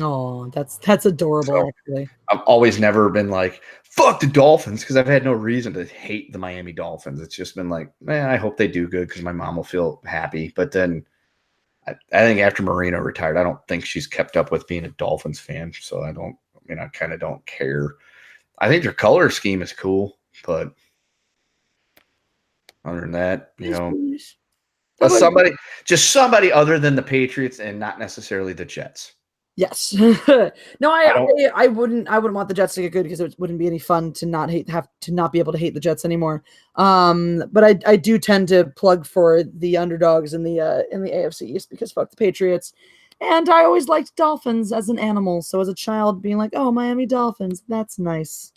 Oh, that's adorable, So actually. I've always never been like, fuck the Dolphins, because I've had no reason to hate the Miami Dolphins. It's just been like, man, I hope they do good because my mom will feel happy. But then I think after Marino retired, I don't think she's kept up with being a Dolphins fan. So I kind of don't care. I think their color scheme is cool, but other than that, somebody other than the Patriots and not necessarily the Jets. Yes. No, I wouldn't want the Jets to get good because it wouldn't be any fun to not be able to hate the Jets anymore. But I do tend to plug for the underdogs in the AFC East because fuck the Patriots. And I always liked Dolphins as an animal. So as a child being like, oh, Miami Dolphins, that's nice.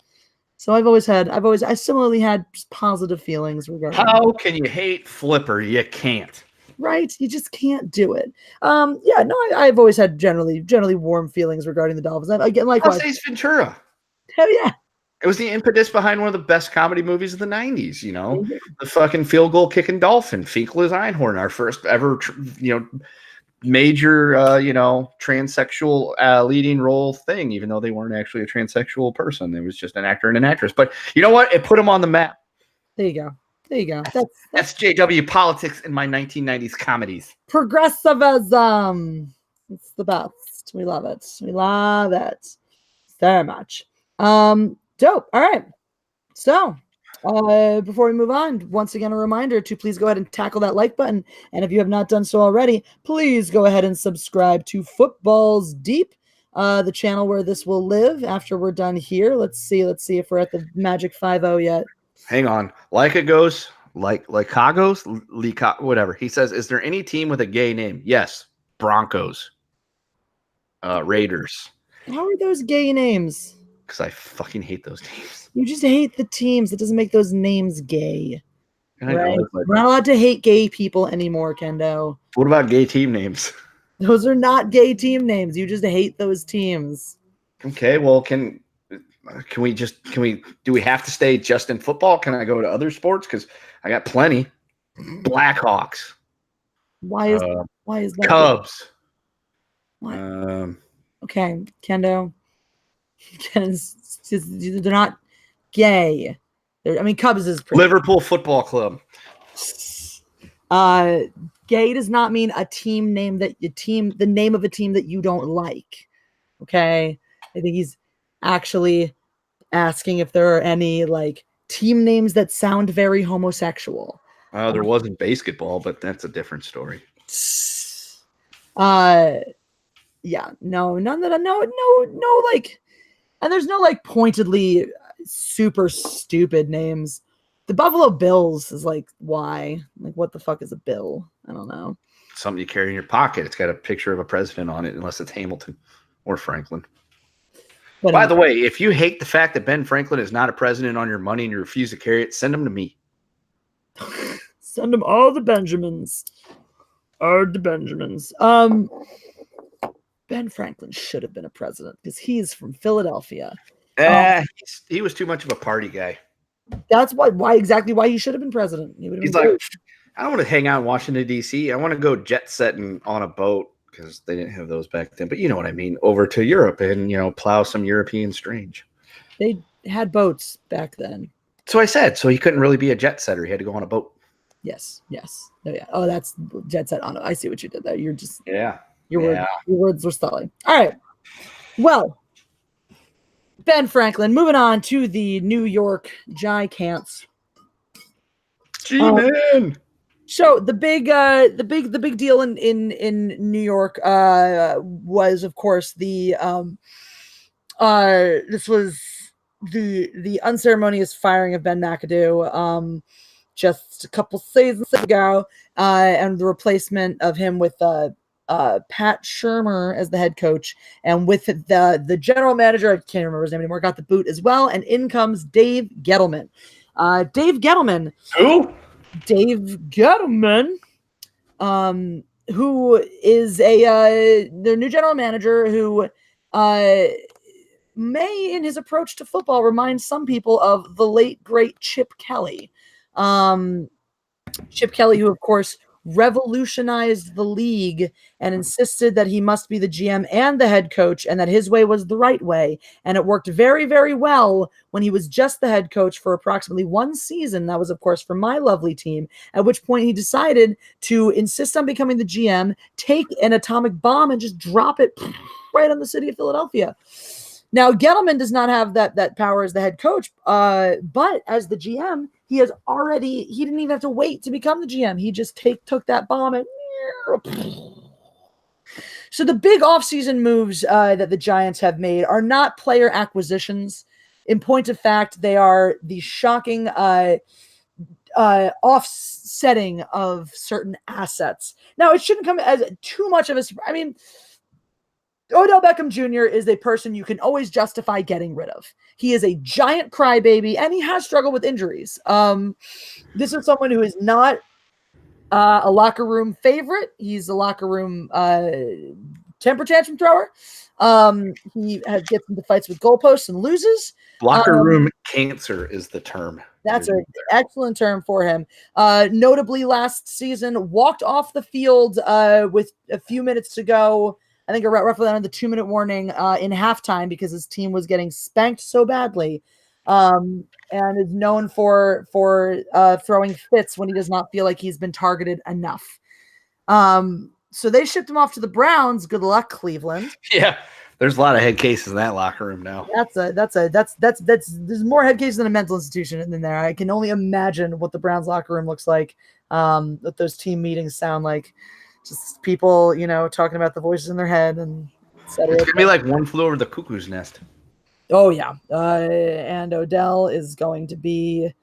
So I similarly had positive feelings regarding How can you hate Flipper? You can't. Right? You just can't do it. Yeah, no, I've always had generally warm feelings regarding the Dolphins. And again, likewise. Ace Ventura. Hell yeah. It was the impetus behind one of the best comedy movies of the 90s, The fucking field goal kicking dolphin, Finkel is Einhorn, our first ever, major, transsexual leading role thing, even though they weren't actually a transsexual person. It was just an actor and an actress. But you know what? It put them on the map. There you go. That's JW politics in my 1990s comedies. Progressivism. It's the best. We love it. Very much. Dope. All right. So, before we move on, once again, a reminder to please go ahead and tackle that like button. And if you have not done so already, please go ahead and subscribe to Footballs Deep, the channel where this will live after we're done here. Let's see if we're at the magic 5-0 yet. Hang on. Like it goes, whatever. He says, is there any team with a gay name? Yes. Broncos. Raiders. How are those gay names? Because I fucking hate those names. You just hate the teams. It doesn't make those names gay. Right? We're not allowed to hate gay people anymore, Kendo. What about gay team names? Those are not gay team names. You just hate those teams. Okay, well, do we have to stay just in football? Can I go to other sports? Because I got plenty. Blackhawks. Why is that? Cubs. What? Okay, Kendo. They're not gay. Cubs is pretty. Liverpool Football Club. Gay does not mean a team name the name of a team that you don't like. Okay, I think he's actually asking if there are any team names that sound very homosexual. There wasn't basketball, but that's a different story. Yeah, no, none that I know. No, and there's no pointedly super stupid names. The Buffalo Bills is why? What the fuck is a bill? I don't know. Something you carry in your pocket. It's got a picture of a president on it, unless it's Hamilton or Franklin. But by the way, if you hate the fact that Ben Franklin is not a president on your money and you refuse to carry it, send him to me. Send him all the Benjamins. Ben Franklin should have been a president because he's from Philadelphia. He was too much of a party guy. That's why he should have been president. He's like, I don't want to hang out in Washington, D.C. I want to go jet setting on a boat because they didn't have those back then. But you know what I mean, over to Europe and, plow some European strange. They had boats back then. So I said, so he couldn't really be a jet setter. He had to go on a boat. Yes. Oh, yeah. Oh, that's jet set on it. I see what you did there. You're just Your words were sully. All right. Well, Ben Franklin. Moving on to the New York Giants. G-Man. So the big deal in New York was, of course, this was the unceremonious firing of Ben McAdoo just a couple seasons ago, and the replacement of him with Pat Shurmur as the head coach, and with the general manager, I can't remember his name anymore, got the boot as well, and in comes Dave Gettleman. Who? Dave Gettleman, who is their new general manager, who may, in his approach to football, remind some people of the late great Chip Kelly. Chip Kelly, who, of course, revolutionized the league and insisted that he must be the GM and the head coach and that his way was the right way. And it worked very, very well when he was just the head coach for approximately one season. That was, of course, for my lovely team, at which point he decided to insist on becoming the GM, take an atomic bomb and just drop it right on the city of Philadelphia. Now, Gettleman does not have that power as the head coach, but as the GM, he didn't even have to wait to become the GM. He just took that bomb and so the big offseason moves that the Giants have made are not player acquisitions. In point of fact, they are the shocking offsetting of certain assets. Now, it shouldn't come as too much of a surprise. I mean, Odell Beckham Jr. is a person you can always justify getting rid of. He is a giant crybaby, and he has struggled with injuries. This is someone who is not a locker room favorite. He's a locker room temper tantrum thrower. He gets into fights with goalposts and loses. Locker room cancer is the term. That's an excellent term for him. Notably, last season, walked off the field with a few minutes to go. I think roughly under the 2-minute warning in halftime because his team was getting spanked so badly, and is known for throwing fits when he does not feel like he's been targeted enough. So they shipped him off to the Browns. Good luck, Cleveland. Yeah, there's a lot of head cases in that locker room now. There's more head cases than a mental institution in there. I can only imagine what the Browns locker room looks like. What those team meetings sound like. Just people, talking about the voices in their head and etc. It's gonna be like One Flew Over the Cuckoo's Nest. Oh yeah, and Odell is going to be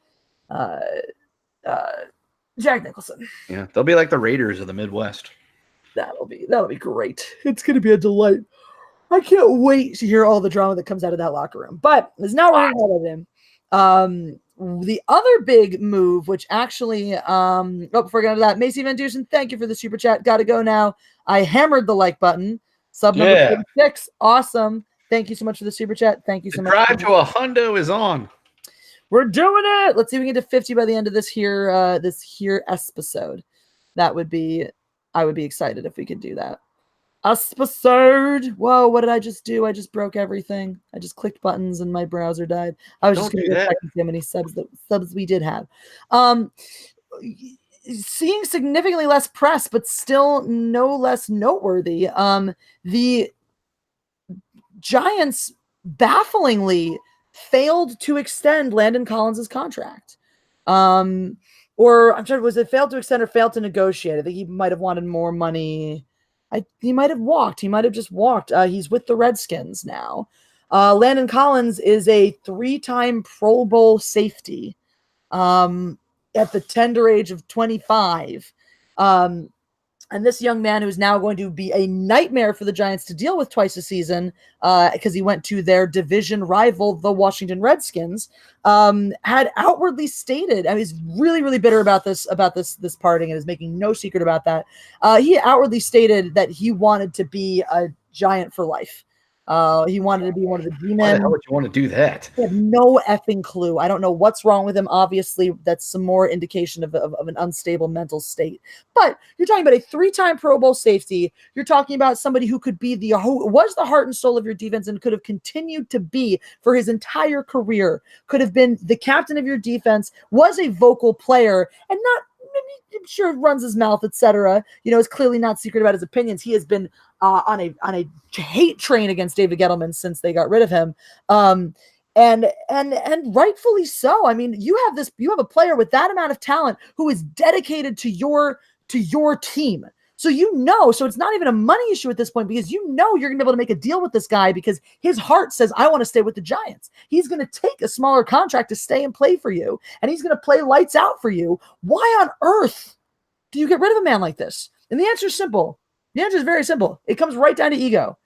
Jack Nicholson. Yeah, they'll be like the Raiders of the Midwest. That'll be great. It's gonna be a delight. I can't wait to hear all the drama that comes out of that locker room. But there's now we're ahead of him. The other big move, which actually, before I get into that, Macy Van Dusen, thank you for the super chat. Got to go now. I hammered the like button. Sub number 46. Awesome. Thank you so much for the super chat. Thank you so much. Drive to a hundo is on. We're doing it. Let's see if we can get to 50 by the end of this here episode. I would be excited if we could do that. Episode. Whoa, what did I just do? I just broke everything. I just clicked buttons and my browser died. I was just going to check and see how many subs we did have. Seeing significantly less press, but still no less noteworthy. The Giants bafflingly failed to extend Landon Collins' contract. Or I'm sorry, was it failed to extend or failed to negotiate? I think he might have wanted more money. He might have walked. He might have just walked. He's with the Redskins now. Landon Collins is a 3-time Pro Bowl safety at the tender age of 25. And this young man, who's now going to be a nightmare for the Giants to deal with twice a season because he went to their division rival, the Washington Redskins, had outwardly stated, he's really, really bitter about this parting and is making no secret about that. He outwardly stated that he wanted to be a Giant for life. He wanted to be one of the G-men. Why the hell would you want to do that? I have no effing clue. I don't know what's wrong with him. Obviously, that's some more indication of an unstable mental state. But you're talking about a 3-time Pro Bowl safety. You're talking about somebody who who was the heart and soul of your defense and could have continued to be for his entire career. Could have been the captain of your defense, was a vocal player, and not maybe I'm sure runs his mouth, etc. Is clearly not secret about his opinions. He has been on a hate train against David Gettleman since they got rid of him, and rightfully so. I mean, you have a player with that amount of talent who is dedicated to your team. So so it's not even a money issue at this point because you're going to be able to make a deal with this guy because his heart says, I want to stay with the Giants. He's going to take a smaller contract to stay and play for you, and he's going to play lights out for you. Why on earth do you get rid of a man like this? And the answer is simple. The answer is very simple. It comes right down to ego.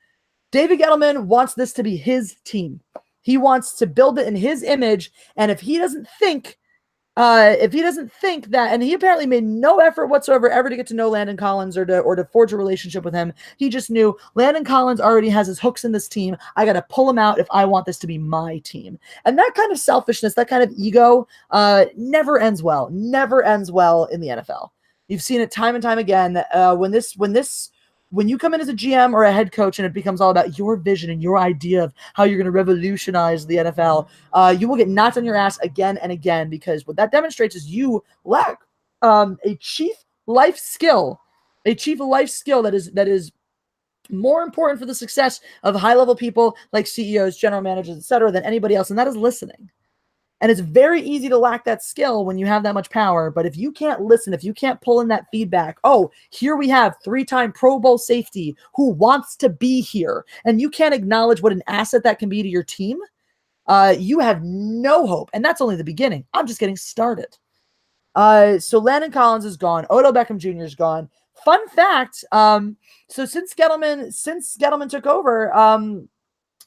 David Gettleman wants this to be his team. He wants to build it in his image, and if he doesn't think if he doesn't think that, and he apparently made no effort whatsoever ever to get to know Landon Collins or to forge a relationship with him. He just knew Landon Collins already has his hooks in this team. I got to pull him out if I want this to be my team. And that kind of selfishness, that kind of ego, never ends well in the NFL. You've seen it time and time again. When you come in as a GM or a head coach and it becomes all about your vision and your idea of how you're going to revolutionize the NFL, you will get knocked on your ass again and again, because what that demonstrates is you lack a chief life skill that is more important for the success of high-level people like CEOs, general managers, etc., than anybody else, and that is listening. And it's very easy to lack that skill when you have that much power. But if you can't listen, if you can't pull in that feedback, here we have 3-time Pro Bowl safety who wants to be here, and you can't acknowledge what an asset that can be to your team, you have no hope. And that's only the beginning. I'm just getting started. So Landon Collins is gone. Odell Beckham Jr. is gone. Fun fact, so since Gettleman took over,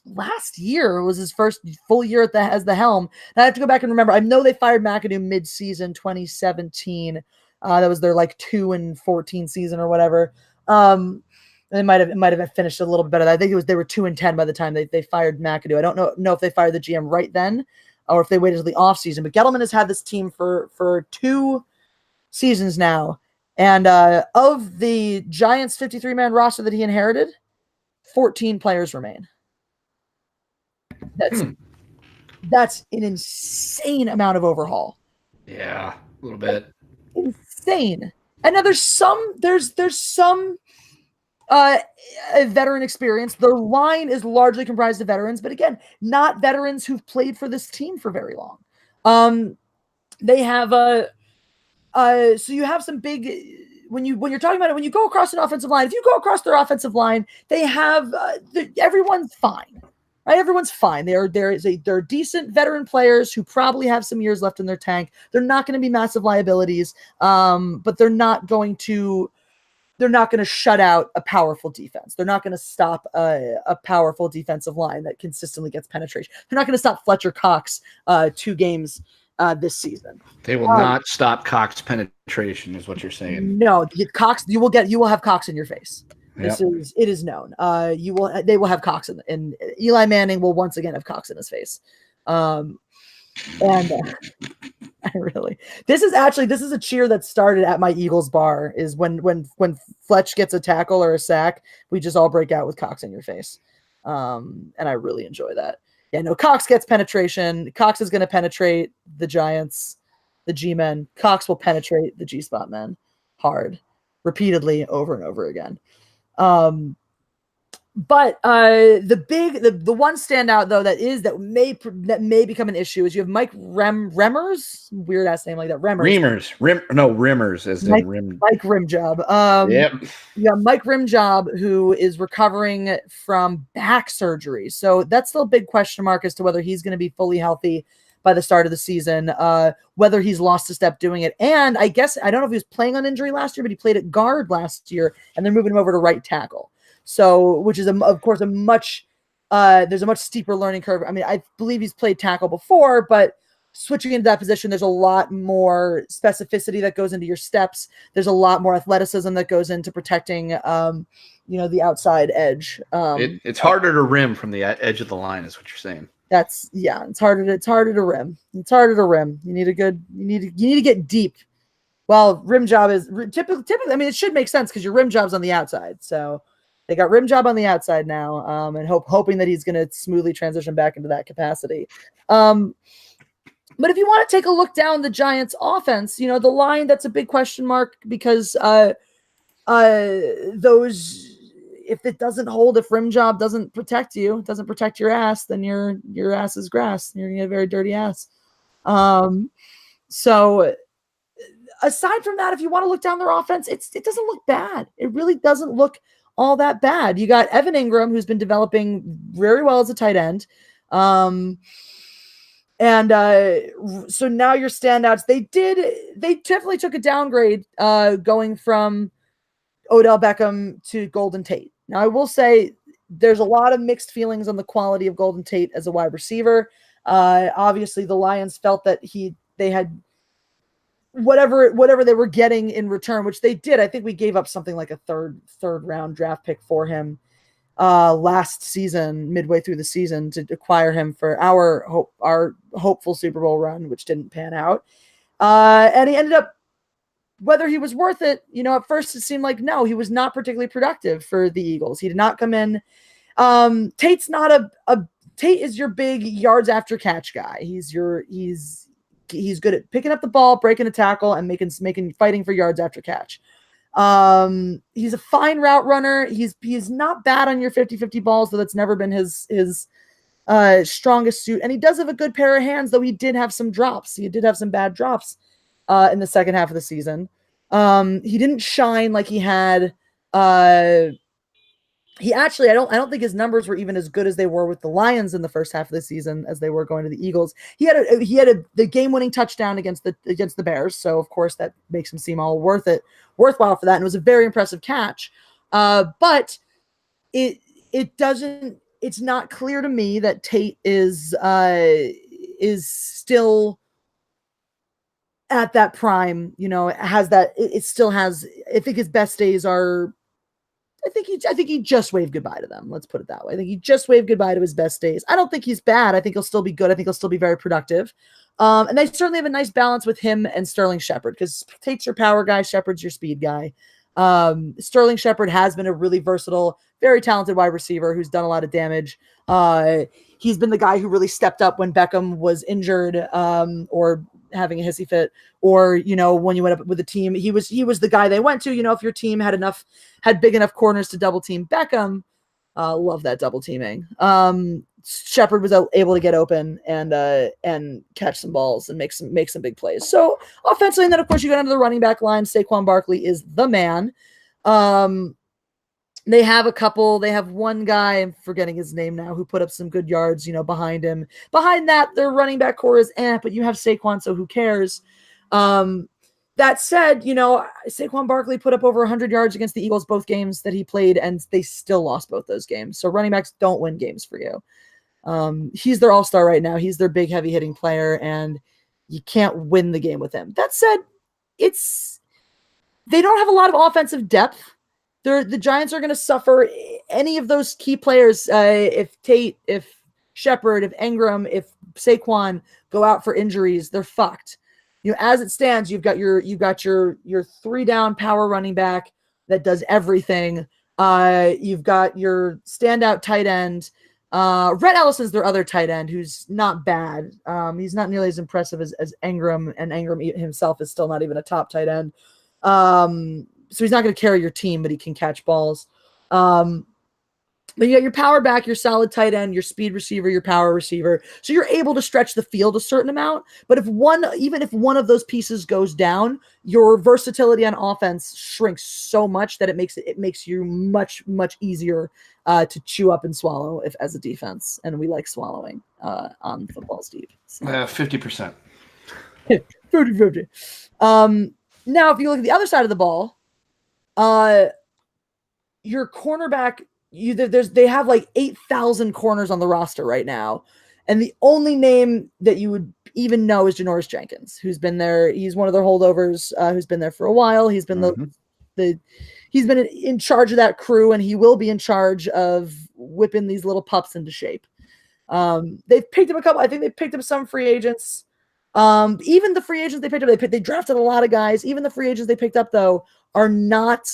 last year was his first full year as the helm. Now I have to go back and remember. I know they fired McAdoo mid-season 2017. That was their 2-14 season or whatever. It might have finished a little bit better. I think they were 2-10 by the time they fired McAdoo. I don't know if they fired the GM right then or if they waited till the offseason. But Gettleman has had this team for 2 seasons now. And of the Giants' 53-man roster that he inherited, 14 players remain. That's an insane amount of overhaul. Yeah, a little bit. Insane. And now there's some veteran experience. The line is largely comprised of veterans, but again, not veterans who've played for this team for very long. They have so you have some big, when you're talking about it, when you go across an offensive line, if you go across their offensive line, they have everyone's fine. Right, everyone's fine. They're decent veteran players who probably have some years left in their tank. They're not going to be massive liabilities, but they're not going to shut out a powerful defense. They're not going to stop a powerful defensive line that consistently gets penetration. They're not going to stop Fletcher Cox 2 games this season. They will not stop Cox penetration, is what you're saying. No, Cox. You will have Cox in your face. It is known. They will have Cox and Eli Manning will once again have Cox in his face. This is a cheer that started at my Eagles bar, is when Fletch gets a tackle or a sack, we just all break out with Cox in your face. And I really enjoy that. Yeah, no, Cox gets penetration. Cox is going to penetrate the Giants, the G-men. Cox will penetrate the G-spot men hard, repeatedly, over and over again. But the one standout though that may become an issue is you have Mike Remmers, weird ass name like that. Rimmers as in Rim. Mike Rimjob. Yeah, Mike Rimjob, who is recovering from back surgery. So that's still a big question mark as to whether he's going to be fully healthy by the start of the season, whether he's lost a step doing it. And I guess, I don't know if he was playing on injury last year, but he played at guard last year, and they're moving him over to right tackle. So, which is, of course, there's a much steeper learning curve. I mean, I believe he's played tackle before, but switching into that position, there's a lot more specificity that goes into your steps. There's a lot more athleticism that goes into protecting, the outside edge. It's harder to rim from the edge of the line, is what you're saying. It's harder to rim. It's harder to rim. You need to get deep. Well, rim job is typically, I mean, it should make sense because your rim job's on the outside. So they got rim job on the outside now, and hoping that he's going to smoothly transition back into that capacity. But if you want to take a look down the Giants offense, the line, that's a big question mark because if it doesn't hold, if rim job doesn't protect you, it doesn't protect your ass, then your ass is grass. You're going to get a very dirty ass. So aside from that, if you want to look down their offense, it doesn't look bad. It really doesn't look all that bad. You got Evan Ingram, who's been developing very well as a tight end. So now your standouts, they definitely took a downgrade going from Odell Beckham to Golden Tate. Now, I will say there's a lot of mixed feelings on the quality of Golden Tate as a wide receiver. Obviously, the Lions felt that they had whatever they were getting in return, which they did. I think we gave up something like a third round draft pick for him last season, midway through the season, to acquire him for our hopeful Super Bowl run, which didn't pan out. And he ended up, whether he was worth it, at first it seemed like no, he was not particularly productive for the Eagles. He did not come in. Tate's not Tate is your big yards after catch guy. He's good at picking up the ball, breaking a tackle, and fighting for yards after catch. He's a fine route runner. He's not bad on your 50-50 balls, though that's never been his strongest suit. And he does have a good pair of hands, though he did have some drops. He did have some bad drops in the second half of the season. He didn't shine like he had. He actually, I don't think his numbers were even as good as they were with the Lions in the first half of the season as they were going to the Eagles. He had the game-winning touchdown against the Bears, so of course that makes him seem all worthwhile for that, and it was a very impressive catch. But it's not clear to me that Tate is still at that prime. Has that. It still has. I think his best days are. I think he just waved goodbye to them. Let's put it that way. I think he just waved goodbye to his best days. I don't think he's bad. I think he'll still be good. I think he'll still be very productive. And they certainly have a nice balance with him and Sterling Shepard, because Tate's your power guy, Shepard's your speed guy. Sterling Shepard has been a really versatile, very talented wide receiver who's done a lot of damage. He's been the guy who really stepped up when Beckham was injured or having a hissy fit, or when you went up with the team, he was the guy they went to. If your team had big enough corners to double team Beckham, love that double teaming. Shepard was able to get open and catch some balls and make some big plays. So offensively, and then of course you go down to the running back line. Saquon Barkley is the man. They have one guy, I'm forgetting his name now, who put up some good yards, behind him. Behind that, their running back core is but you have Saquon, so who cares? That said, Saquon Barkley put up over 100 yards against the Eagles both games that he played, and they still lost both those games. So running backs don't win games for you. He's their all-star right now. He's their big, heavy-hitting player, and you can't win the game with him. That said, they don't have a lot of offensive depth. The Giants are going to suffer any of those key players. If Tate, if Shepard, if Engram, if Saquon go out for injuries, they're fucked. As it stands, you've got your 3-down power running back that does everything. You've got your standout tight end. Rhett Ellison's their other tight end, who's not bad. He's not nearly as impressive as Engram, and Engram himself is still not even a top tight end. So he's not going to carry your team, but he can catch balls. But you got your power back, your solid tight end, your speed receiver, your power receiver. So you're able to stretch the field a certain amount. But even if one of those pieces goes down, your versatility on offense shrinks so much that it makes you much, much easier to chew up and swallow as a defense. And we like swallowing on football, Steve. So. 50%. 50-50. Now, if you look at the other side of the ball, your cornerback, they have like 8,000 corners on the roster right now, and the only name that you would even know is Janoris Jenkins, who's been there. He's one of their holdovers, who's been there for a while. He's been he's been in charge of that crew, and he will be in charge of whipping these little pups into shape. They've picked up a couple. I think they picked up some free agents. Even the free agents they picked up, they drafted a lot of guys. Even the free agents they picked up, though, are not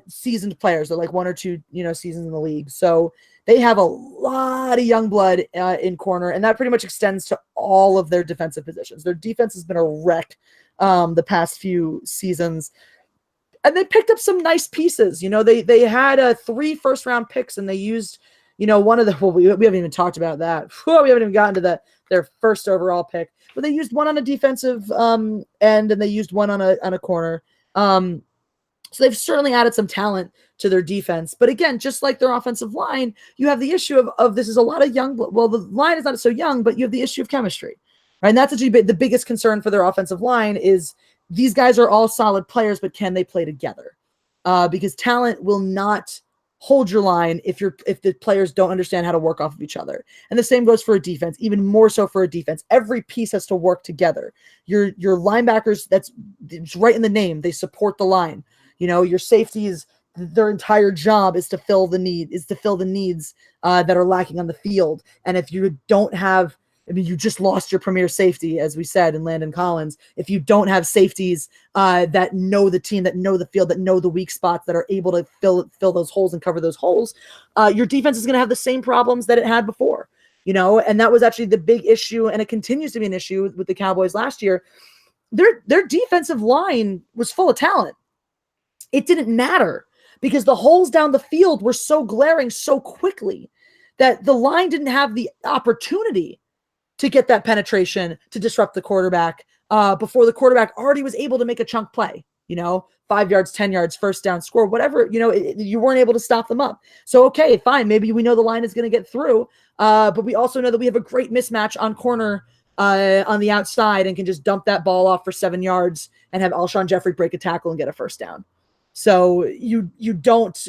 seasoned players. They're like 1 or 2 seasons in the league. So they have a lot of young blood in corner, and that pretty much extends to all of their defensive positions. Their defense has been a wreck the past few seasons, and they picked up some nice pieces. They had 3 first-round picks, and they used one of the we haven't even talked about that. We haven't even gotten to their first overall pick, but they used one on a defensive end, and they used one on a corner. So they've certainly added some talent to their defense. But again, just like their offensive line, you have the issue of this is a lot of young. Well, the line is not so young, but you have the issue of chemistry, right? And that's actually the biggest concern for their offensive line is these guys are all solid players, but can they play together? Because talent will not hold your line if the players don't understand how to work off of each other. And the same goes for a defense, even more so for a defense. Every piece has to work together. Your linebackers, it's right in the name. They support the line. Your safeties, their entire job is to fill the needs that are lacking on the field. And if you don't have, you just lost your premier safety, as we said, in Landon Collins. If you don't have safeties that know the team, that know the field, that know the weak spots, that are able to fill those holes and cover those holes, your defense is going to have the same problems that it had before. And that was actually the big issue, and it continues to be an issue with the Cowboys last year. Their defensive line was full of talent. It didn't matter because the holes down the field were so glaring so quickly that the line didn't have the opportunity to get that penetration to disrupt the quarterback before the quarterback already was able to make a chunk play, 5 yards, 10 yards, first down, score, whatever, you weren't able to stop them up. So, okay, fine. Maybe we know the line is going to get through, but we also know that we have a great mismatch on corner on the outside and can just dump that ball off for 7 yards and have Alshon Jeffrey break a tackle and get a first down. So you don't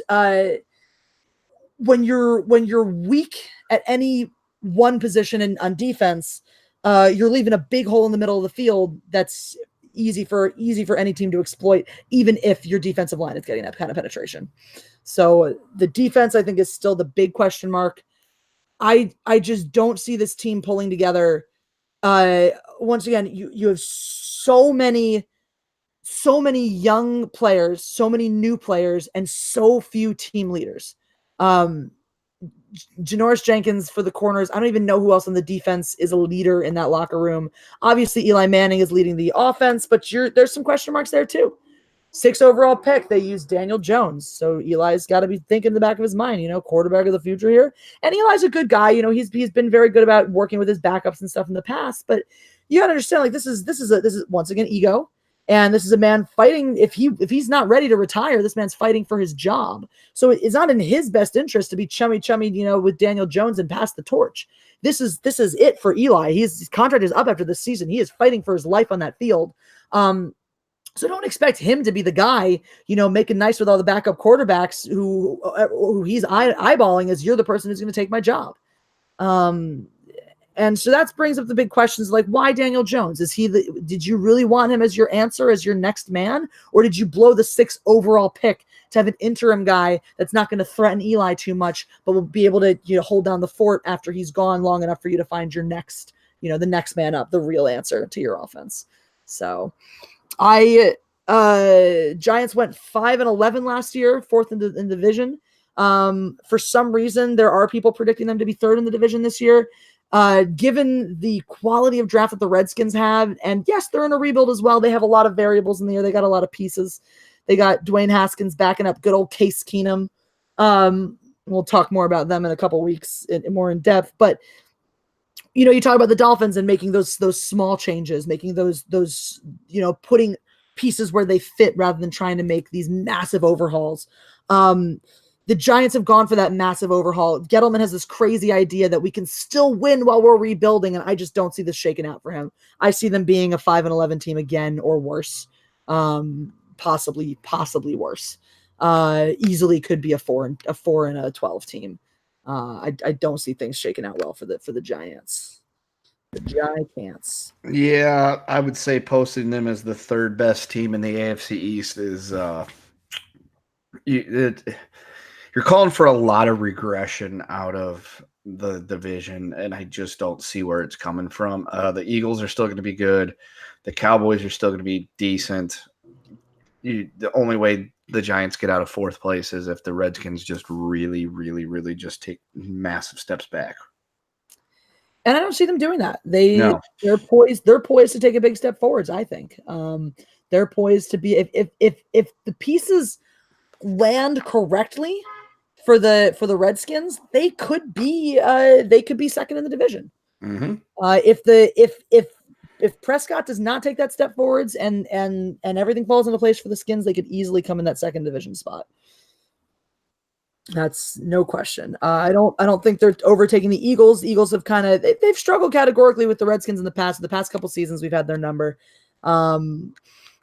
when you're weak at any one position on defense, you're leaving a big hole in the middle of the field that's easy for any team to exploit, even if your defensive line is getting that kind of penetration. So the defense, I think, is still the big question mark. I just don't see this team pulling together. Once again, you have so many young players, so many new players, and so few team leaders. Janoris Jenkins for the corners. I don't even know who else on the defense is a leader in that locker room. Obviously, Eli Manning is leading the offense, but there's some question marks there too. 6th overall pick, they used Daniel Jones. So Eli's got to be thinking in the back of his mind, quarterback of the future here. And Eli's a good guy. He's been very good about working with his backups and stuff in the past. But you got to understand, like, this is once again ego. And this is a man fighting. If he's not ready to retire, this man's fighting for his job. So it's not in his best interest to be chummy, with Daniel Jones and pass the torch. This is it for Eli. His contract is up after this season. He is fighting for his life on that field. So don't expect him to be the guy, making nice with all the backup quarterbacks who he's eyeballing as you're the person who's going to take my job. And so that brings up the big questions like, why Daniel Jones? Did you really want him as your answer, as your next man? Or did you blow the 6th overall pick to have an interim guy that's not going to threaten Eli too much, but will be able to hold down the fort after he's gone long enough for you to find your next, the next man up, the real answer to your offense. So Giants went 5-11 last year, 4th in the division. For some reason, there are people predicting them to be 3rd in the division this year. Given the quality of draft that the Redskins have, and yes, they're in a rebuild as well. They have a lot of variables in there. They got a lot of pieces. They got Dwayne Haskins backing up good old Case Keenum. We'll talk more about them in a couple weeks more in depth. But you talk about the Dolphins and making those small changes, making those putting pieces where they fit rather than trying to make these massive overhauls. The Giants have gone for that massive overhaul. Gettleman has this crazy idea that we can still win while we're rebuilding, and I just don't see this shaking out for him. I see them being a 5-11 team again or worse, possibly worse. Easily could be a 4-12 team. I don't see things shaking out well for the Giants. The Giants. Yeah, I would say posting them as the 3rd best team in the AFC East is you're calling for a lot of regression out of the division, and I just don't see where it's coming from. The Eagles are still going to be good. The Cowboys are still going to be decent. The only way the Giants get out of 4th place is if the Redskins just really, really, really just take massive steps back. And I don't see them doing that. They're poised to take a big step forwards, I think. They're poised to be if the pieces land correctly for the Redskins, they could be 2nd in the division. Mm-hmm. If Prescott does not take that step forwards and everything falls into place for the Skins, they could easily come in that 2nd division spot. That's no question. I don't think they're overtaking the Eagles. The Eagles have they've struggled categorically with the Redskins in the past. The past couple seasons, we've had their number.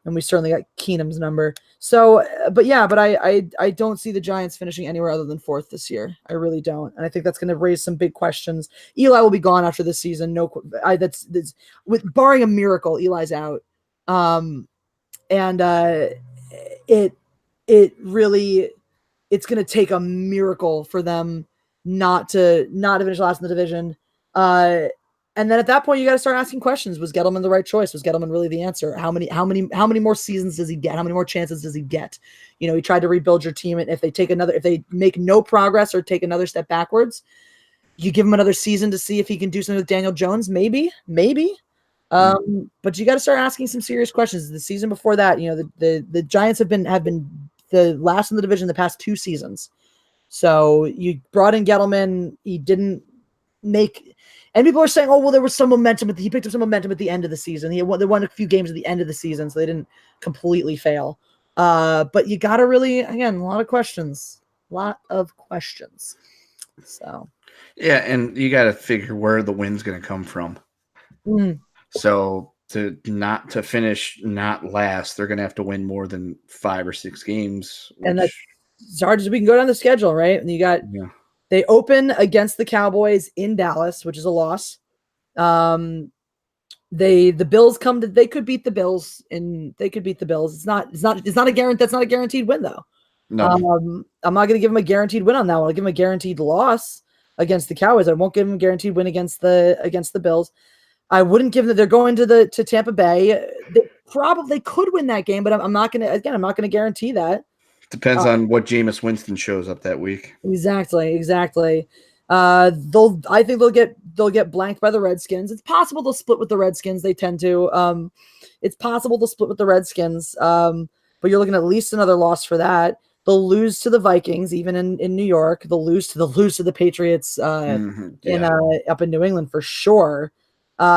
and we certainly got Keenum's number. So, but I don't see the Giants finishing anywhere other than 4th this year. I really don't, and I think that's going to raise some big questions. Eli will be gone after this season. That's with barring a miracle, Eli's out. It really, it's going to take a miracle for them not to finish last in the division. And then at that point, you got to start asking questions. Was Gettleman the right choice? Was Gettleman really the answer? How many more seasons does he get? How many more chances does he get? He tried to rebuild your team, and if they make no progress or take another step backwards, you give him another season to see if he can do something with Daniel Jones. Maybe. But you got to start asking some serious questions. The season before that, the Giants have been the last in the division the past 2 seasons. So you brought in Gettleman. He didn't make. And people are saying, oh, well, there was some momentum. He picked up some momentum at the end of the season. They won a few games at the end of the season, so they didn't completely fail. But you got to really, again, a lot of questions. So. Yeah, and you got to figure where the win's going to come from. So to finish not last, they're going to have to win more than 5 or 6 games. And that's as hard as we can go down the schedule, right? And you got They open against the Cowboys in Dallas, which is a loss. The Bills they could beat the Bills, and they could beat the Bills. It's not a guarantee. That's not a guaranteed win, though. No. I'm not going to give them a guaranteed win on that one. I'll give them a guaranteed loss against the Cowboys. I won't give them a guaranteed win against the Bills. I wouldn't give them. They're going to Tampa Bay. They probably could win that game, but I'm not going to guarantee that. Depends on what Jameis Winston shows up that week. Exactly. I think they'll get blanked by the Redskins. It's possible they'll split with the Redskins. They tend to. It's possible they'll split with the Redskins. But you're looking at least another loss for that. They'll lose to the Vikings, even in New York. They'll lose to the Patriots up in New England for sure.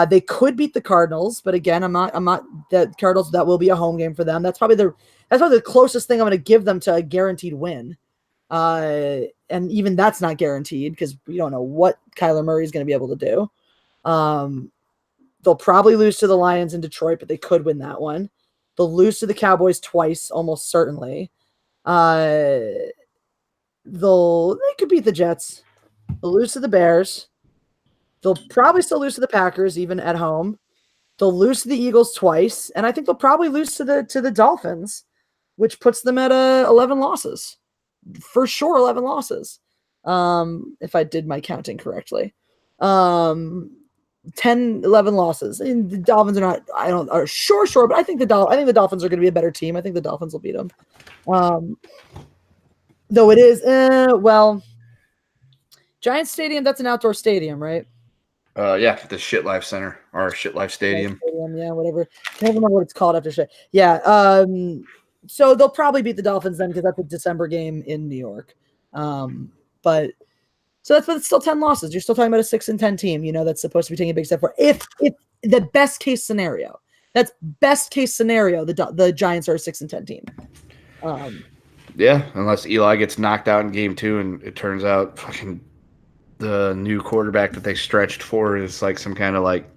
They could beat the Cardinals, but again, I'm not the Cardinals. That will be a home game for them. That's probably the closest thing I'm going to give them to a guaranteed win. And even that's not guaranteed because we don't know what Kyler Murray is going to be able to do. They'll probably lose to the Lions in Detroit, but they could win that one. They'll lose to the Cowboys twice, almost certainly. They could beat the Jets. They'll lose to the Bears. They'll probably still lose to the Packers, even at home. They'll lose to the Eagles twice, and I think they'll probably lose to the Dolphins, which puts them at 11 losses. For sure, 11 losses. If I did my counting correctly. 10, 11 losses. And the Dolphins are sure, but I think the Dolphins are going to be a better team. I think the Dolphins will beat them. Though it is, Giants Stadium, that's an outdoor stadium, right? The Shit Life Center or Shit Life Stadium. Yeah, whatever. I don't remember what it's called after shit. Yeah. So they'll probably beat the Dolphins then because that's a December game in New York. But it's still 10 losses. You're still talking about a 6-10 team, that's supposed to be taking a big step forward. If the best case scenario, the Giants are a 6-10 team. Unless Eli gets knocked out in game 2 and it turns out fucking the new quarterback that they stretched for is like some kind of like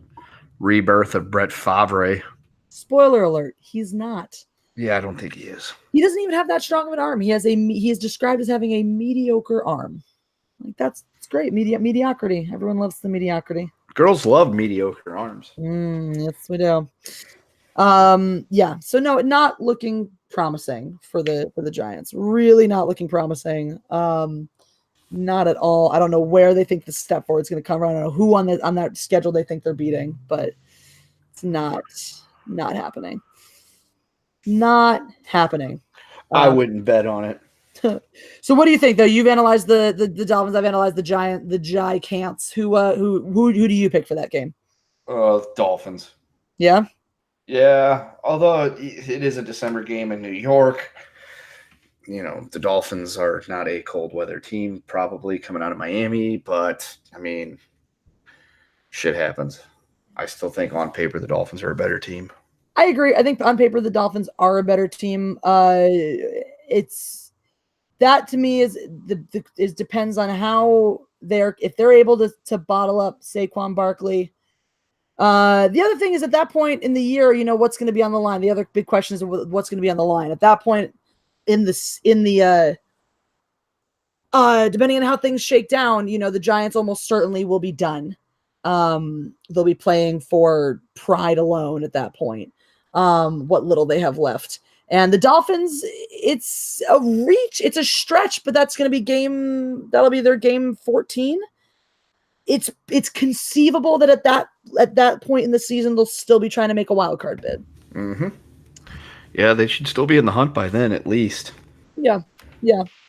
rebirth of Brett Favre. Spoiler alert, he's not. Yeah, I don't think he is. He doesn't even have that strong of an arm. He is described as having a mediocre arm. Like it's great. Mediocrity. Everyone loves the mediocrity. Girls love mediocre arms. Yes, we do. So no, not looking promising for the Giants. Really not looking promising. Not at all. I don't know where they think the step forward is going to come from. I don't know who on that schedule they think they're beating, but it's not happening. Not happening. I wouldn't bet on it. So what do you think though? You've analyzed the Dolphins. I've analyzed the Giants. Who do you pick for that game? Dolphins. Yeah. Yeah. Although it is a December game in New York. The Dolphins are not a cold weather team, probably coming out of Miami, but I mean, shit happens. I still think on paper the Dolphins are a better team. I agree. I think on paper the Dolphins are a better team. It's that to me is depends on how if they're able to bottle up Saquon Barkley. The other thing is at that point in the year, what's going to be on the line. The other big question is what's going to be on the line at that point depending on how things shake down, the Giants almost certainly will be done. They'll be playing for pride alone at that point. What little they have left. And the Dolphins, it's a reach, it's a stretch, but that'll be their game 14. It's conceivable that at that point in the season they'll still be trying to make a wild card bid. Mm-hmm. Yeah, they should still be in the hunt by then, at least. Yeah.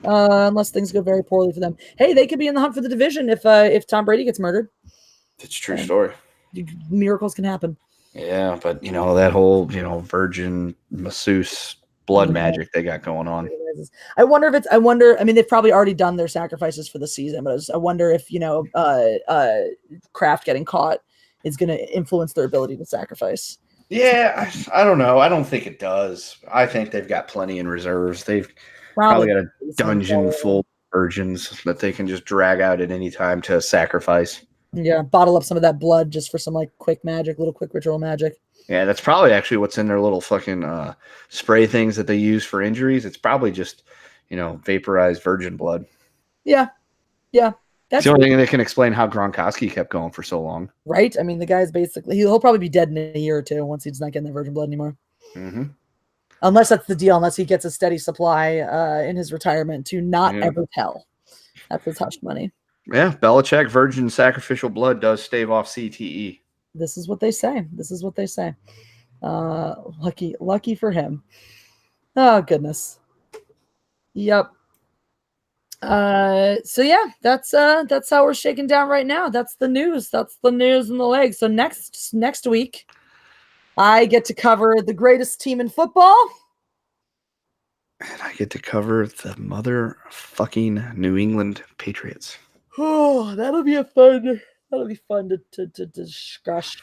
Unless things go very poorly for them. Hey, they could be in the hunt for the division if Tom Brady gets murdered. It's a true story. Miracles can happen. Yeah, but that whole virgin masseuse blood magic they got going on. I mean, they've probably already done their sacrifices for the season, but I wonder if Kraft getting caught is going to influence their ability to sacrifice. Yeah, I don't know. I don't think it does. I think they've got plenty in reserves. They've probably got a dungeon full of virgins that they can just drag out at any time to sacrifice. Yeah, bottle up some of that blood just for some quick ritual magic. Yeah, that's probably actually what's in their little fucking spray things that they use for injuries. It's probably just, vaporized virgin blood. Yeah. That's the only thing that can explain how Gronkowski kept going for so long. Right? I mean, the guy's basically, he'll probably be dead in a year or two once he's not getting the virgin blood anymore. Mm-hmm. Unless that's the deal, unless he gets a steady supply in his retirement to not ever tell. That's his hush money. Yeah, Belichick virgin sacrificial blood does stave off CTE. This is what they say. Lucky for him. Oh, goodness. Yep. So yeah, that's how we're shaking down right now. That's the news. That's the news in the legs. So next week, I get to cover the greatest team in football. And I get to cover the motherfucking New England Patriots. Oh, that'll be fun to discuss.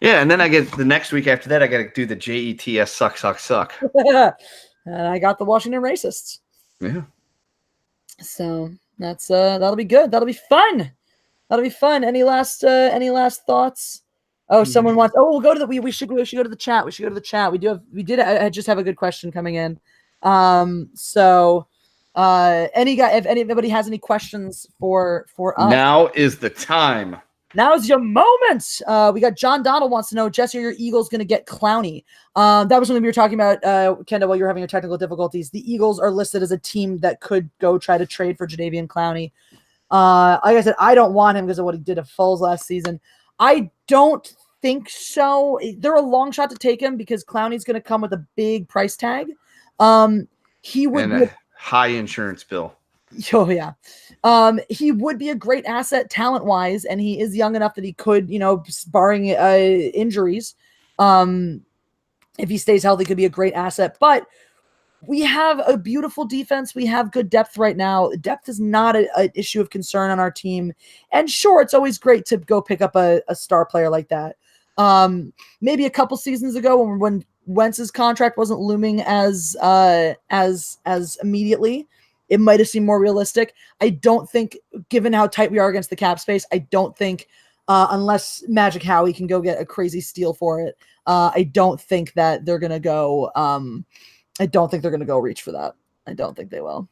Yeah, and then I get the next week after that, I got to do the JETS suck. And I got the Washington Racists. Yeah. So that'll be good. That'll be fun. Any last thoughts? Oh, someone wants. Oh, we'll go to we should go to the chat. I just have a good question coming in. So if anybody has any questions for us, now is the time. Now is your moment. We got John Donald wants to know, Jesse, are your Eagles going to get Clowney? That was something we were talking about, Kendo, while you were having your technical difficulties. The Eagles are listed as a team that could go try to trade for Jadeveon Clowney. Like I said, I don't want him because of what he did to Foles last season. I don't think so. They're a long shot to take him because Clowney's going to come with a big price tag. He would be a high insurance bill. Oh yeah. He would be a great asset talent wise, and he is young enough that he could, barring injuries, if he stays healthy, could be a great asset. But we have a beautiful defense. We have good depth right now. Depth is not an issue of concern on our team. And sure, it's always great to go pick up a star player like that. Maybe a couple seasons ago when Wentz's contract wasn't looming as immediately, it might have seemed more realistic. I don't think, given how tight we are against the cap space, I don't think, unless Magic Howie can go get a crazy steal for it, I don't think that they're going to go. I don't think they're going to go reach for that. I don't think they will.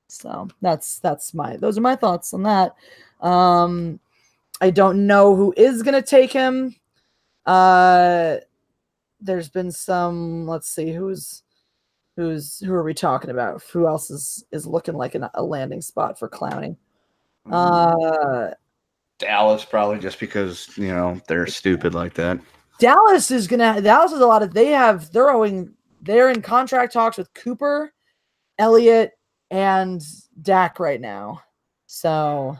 So those are my thoughts on that. I don't know who is going to take him. There's been some. Let's see who are we talking about? Who else is looking like a landing spot for Clowney? Dallas probably, just because they're stupid like that. Dallas is a lot of they're in contract talks with Cooper, Elliott, and Dak right now. So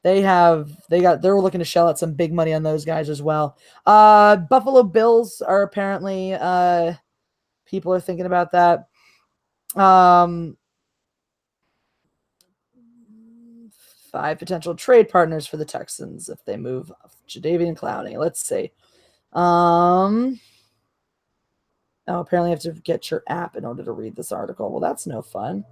they're looking to shell out some big money on those guys as well. Buffalo Bills are apparently people are thinking about that. 5 potential trade partners for the Texans if they move Jadeveon Clowney. Let's see. Apparently you have to get your app in order to read this article. Well, that's no fun.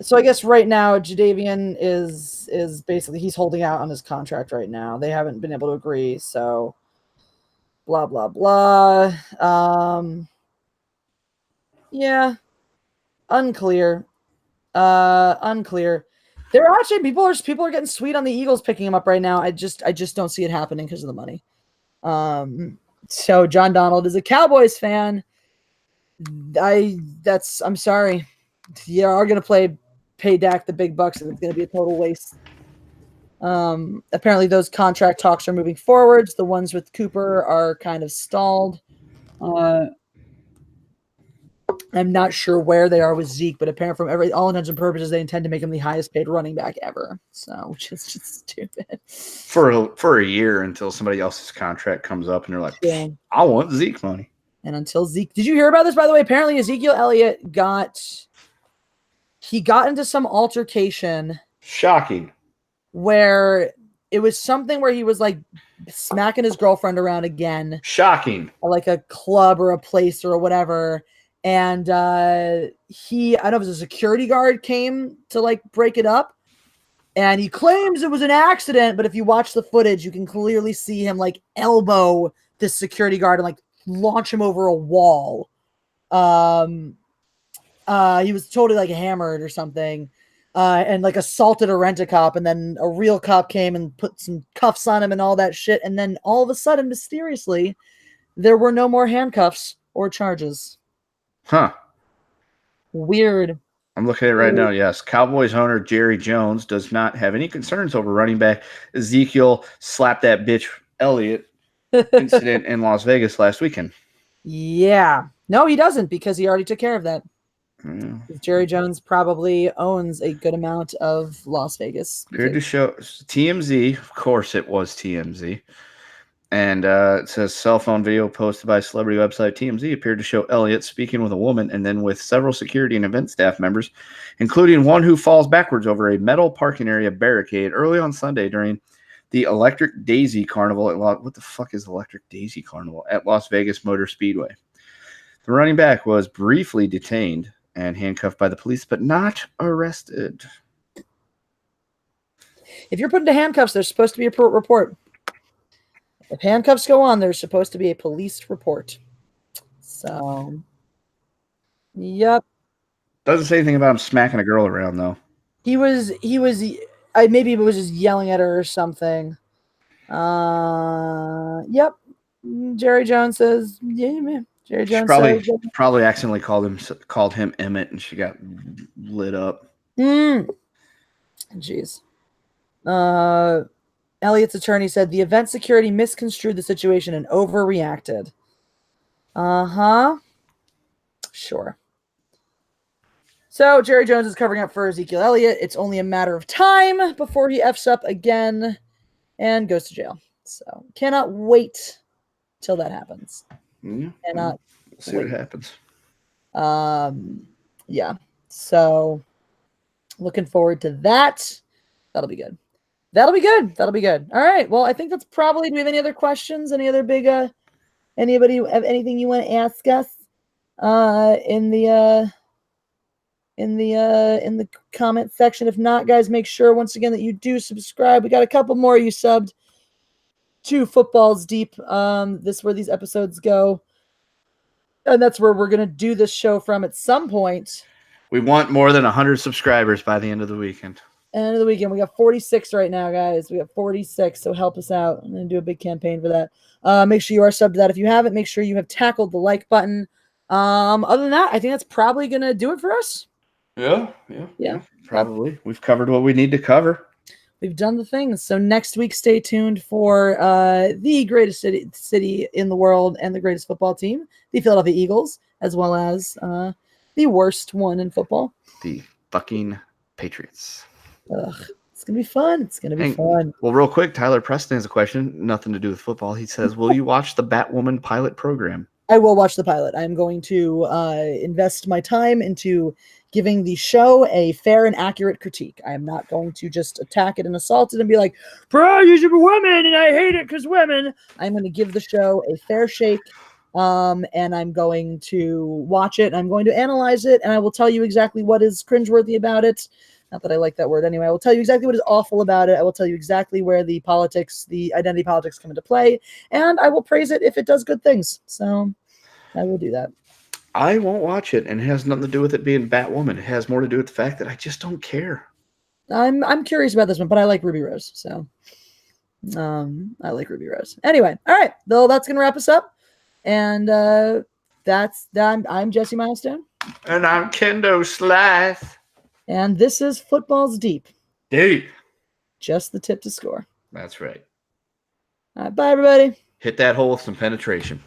So I guess right now Jadeveon is is basically he's holding out on his contract right now. They haven't been able to agree, so blah blah blah. Yeah, unclear. Unclear. There are actually people are getting sweet on the Eagles picking him up right now. I just don't see it happening because of the money. So John Donald is a Cowboys fan. I'm sorry. You are gonna pay Dak the big bucks, and it's gonna be a total waste. Apparently those contract talks are moving forwards. The ones with Cooper are kind of stalled. I'm not sure where they are with Zeke, but apparently from all intents and purposes, they intend to make him the highest paid running back ever. So, which is just stupid. For a year until somebody else's contract comes up and they're like, yeah. I want Zeke money. And until Zeke, did you hear about this, by the way? Apparently Ezekiel Elliott got into some altercation. Shocking. Where it was something where he was like smacking his girlfriend around again. Shocking. Like a club or a place or whatever. And I don't know if it was a security guard came to like break it up. And he claims it was an accident, but if you watch the footage, you can clearly see him like elbow this security guard and like launch him over a wall. He was totally like hammered or something. And like assaulted a rent-a-cop, and then a real cop came and put some cuffs on him and all that shit. And then all of a sudden, mysteriously, there were no more handcuffs or charges. Huh. Weird. I'm looking at it right now. Yes. Cowboys owner Jerry Jones does not have any concerns over running back Ezekiel slap that bitch Elliott incident in Las Vegas last weekend. Yeah. No, he doesn't, because he already took care of that. Jerry Jones probably owns a good amount of Las Vegas. Appeared to show TMZ. Of course, it was TMZ. And it says cell phone video posted by celebrity website TMZ appeared to show Elliott speaking with a woman and then with several security and event staff members, including one who falls backwards over a metal parking area barricade early on Sunday during the Electric Daisy Carnival at what the fuck is Electric Daisy Carnival at Las Vegas Motor Speedway. The running back was briefly detained and handcuffed by the police, but not arrested. If you're put into handcuffs, there's supposed to be a report. If handcuffs go on, there's supposed to be a police report. So, yep. Doesn't say anything about him smacking a girl around, though. Maybe he was just yelling at her or something. Yep. Jerry Jones says, yeah, man. Jerry Jones probably accidentally called him Emmett, and she got lit up. Jeez. Elliott's attorney said the event security misconstrued the situation and overreacted. Sure. So Jerry Jones is covering up for Ezekiel Elliott. It's only a matter of time before he F's up again and goes to jail. So cannot wait till that happens. Cannot see what happens. Yeah. So looking forward to that. That'll be good. That'll be good. All right. Well, I think that's probably. Do we have any other questions? Any other big? Anybody have anything you want to ask us? In the comment section. If not, guys, make sure once again that you do subscribe. We got a couple more of you subbed to Footballs Deep. This is where these episodes go, and that's where we're gonna do this show from at some point. We want more than 100 subscribers by the end of the weekend. End of the weekend. We got 46 right now, guys. We got 46, so help us out. I'm going to do a big campaign for that. Make sure you are subbed to that. If you haven't, make sure you have tackled the like button. Other than that, I think that's probably going to do it for us. Yeah. Probably. We've covered what we need to cover. We've done the things. So next week, stay tuned for the greatest city in the world and the greatest football team, the Philadelphia Eagles, as well as the worst one in football. The fucking Patriots. It's going to be fun. It's going to be fun. Well, real quick, Tyler Preston has a question. Nothing to do with football. He says, will you watch the Batwoman pilot program? I will watch the pilot. I'm going to invest my time into giving the show a fair and accurate critique. I am not going to just attack it and assault it and be like, bro, you should be women, and I hate it because women. I'm going to give the show a fair shake, and I'm going to watch it, and I'm going to analyze it, and I will tell you exactly what is cringeworthy about it. Not that I like that word anyway. I will tell you exactly what is awful about it. I will tell you exactly where the identity politics come into play, and I will praise it if it does good things. So I will do that. I won't watch it, and it has nothing to do with it being Batwoman. It has more to do with the fact that I just don't care. I'm curious about this one, but I like Ruby Rose, so I like Ruby Rose. Anyway, all right, though that's gonna wrap us up, and that's done. I'm Jessi Milestone, and I'm Kendo Slice, and this is Football's Deep. Just the tip to score. That's right. All right, bye, everybody. Hit that hole with some penetration.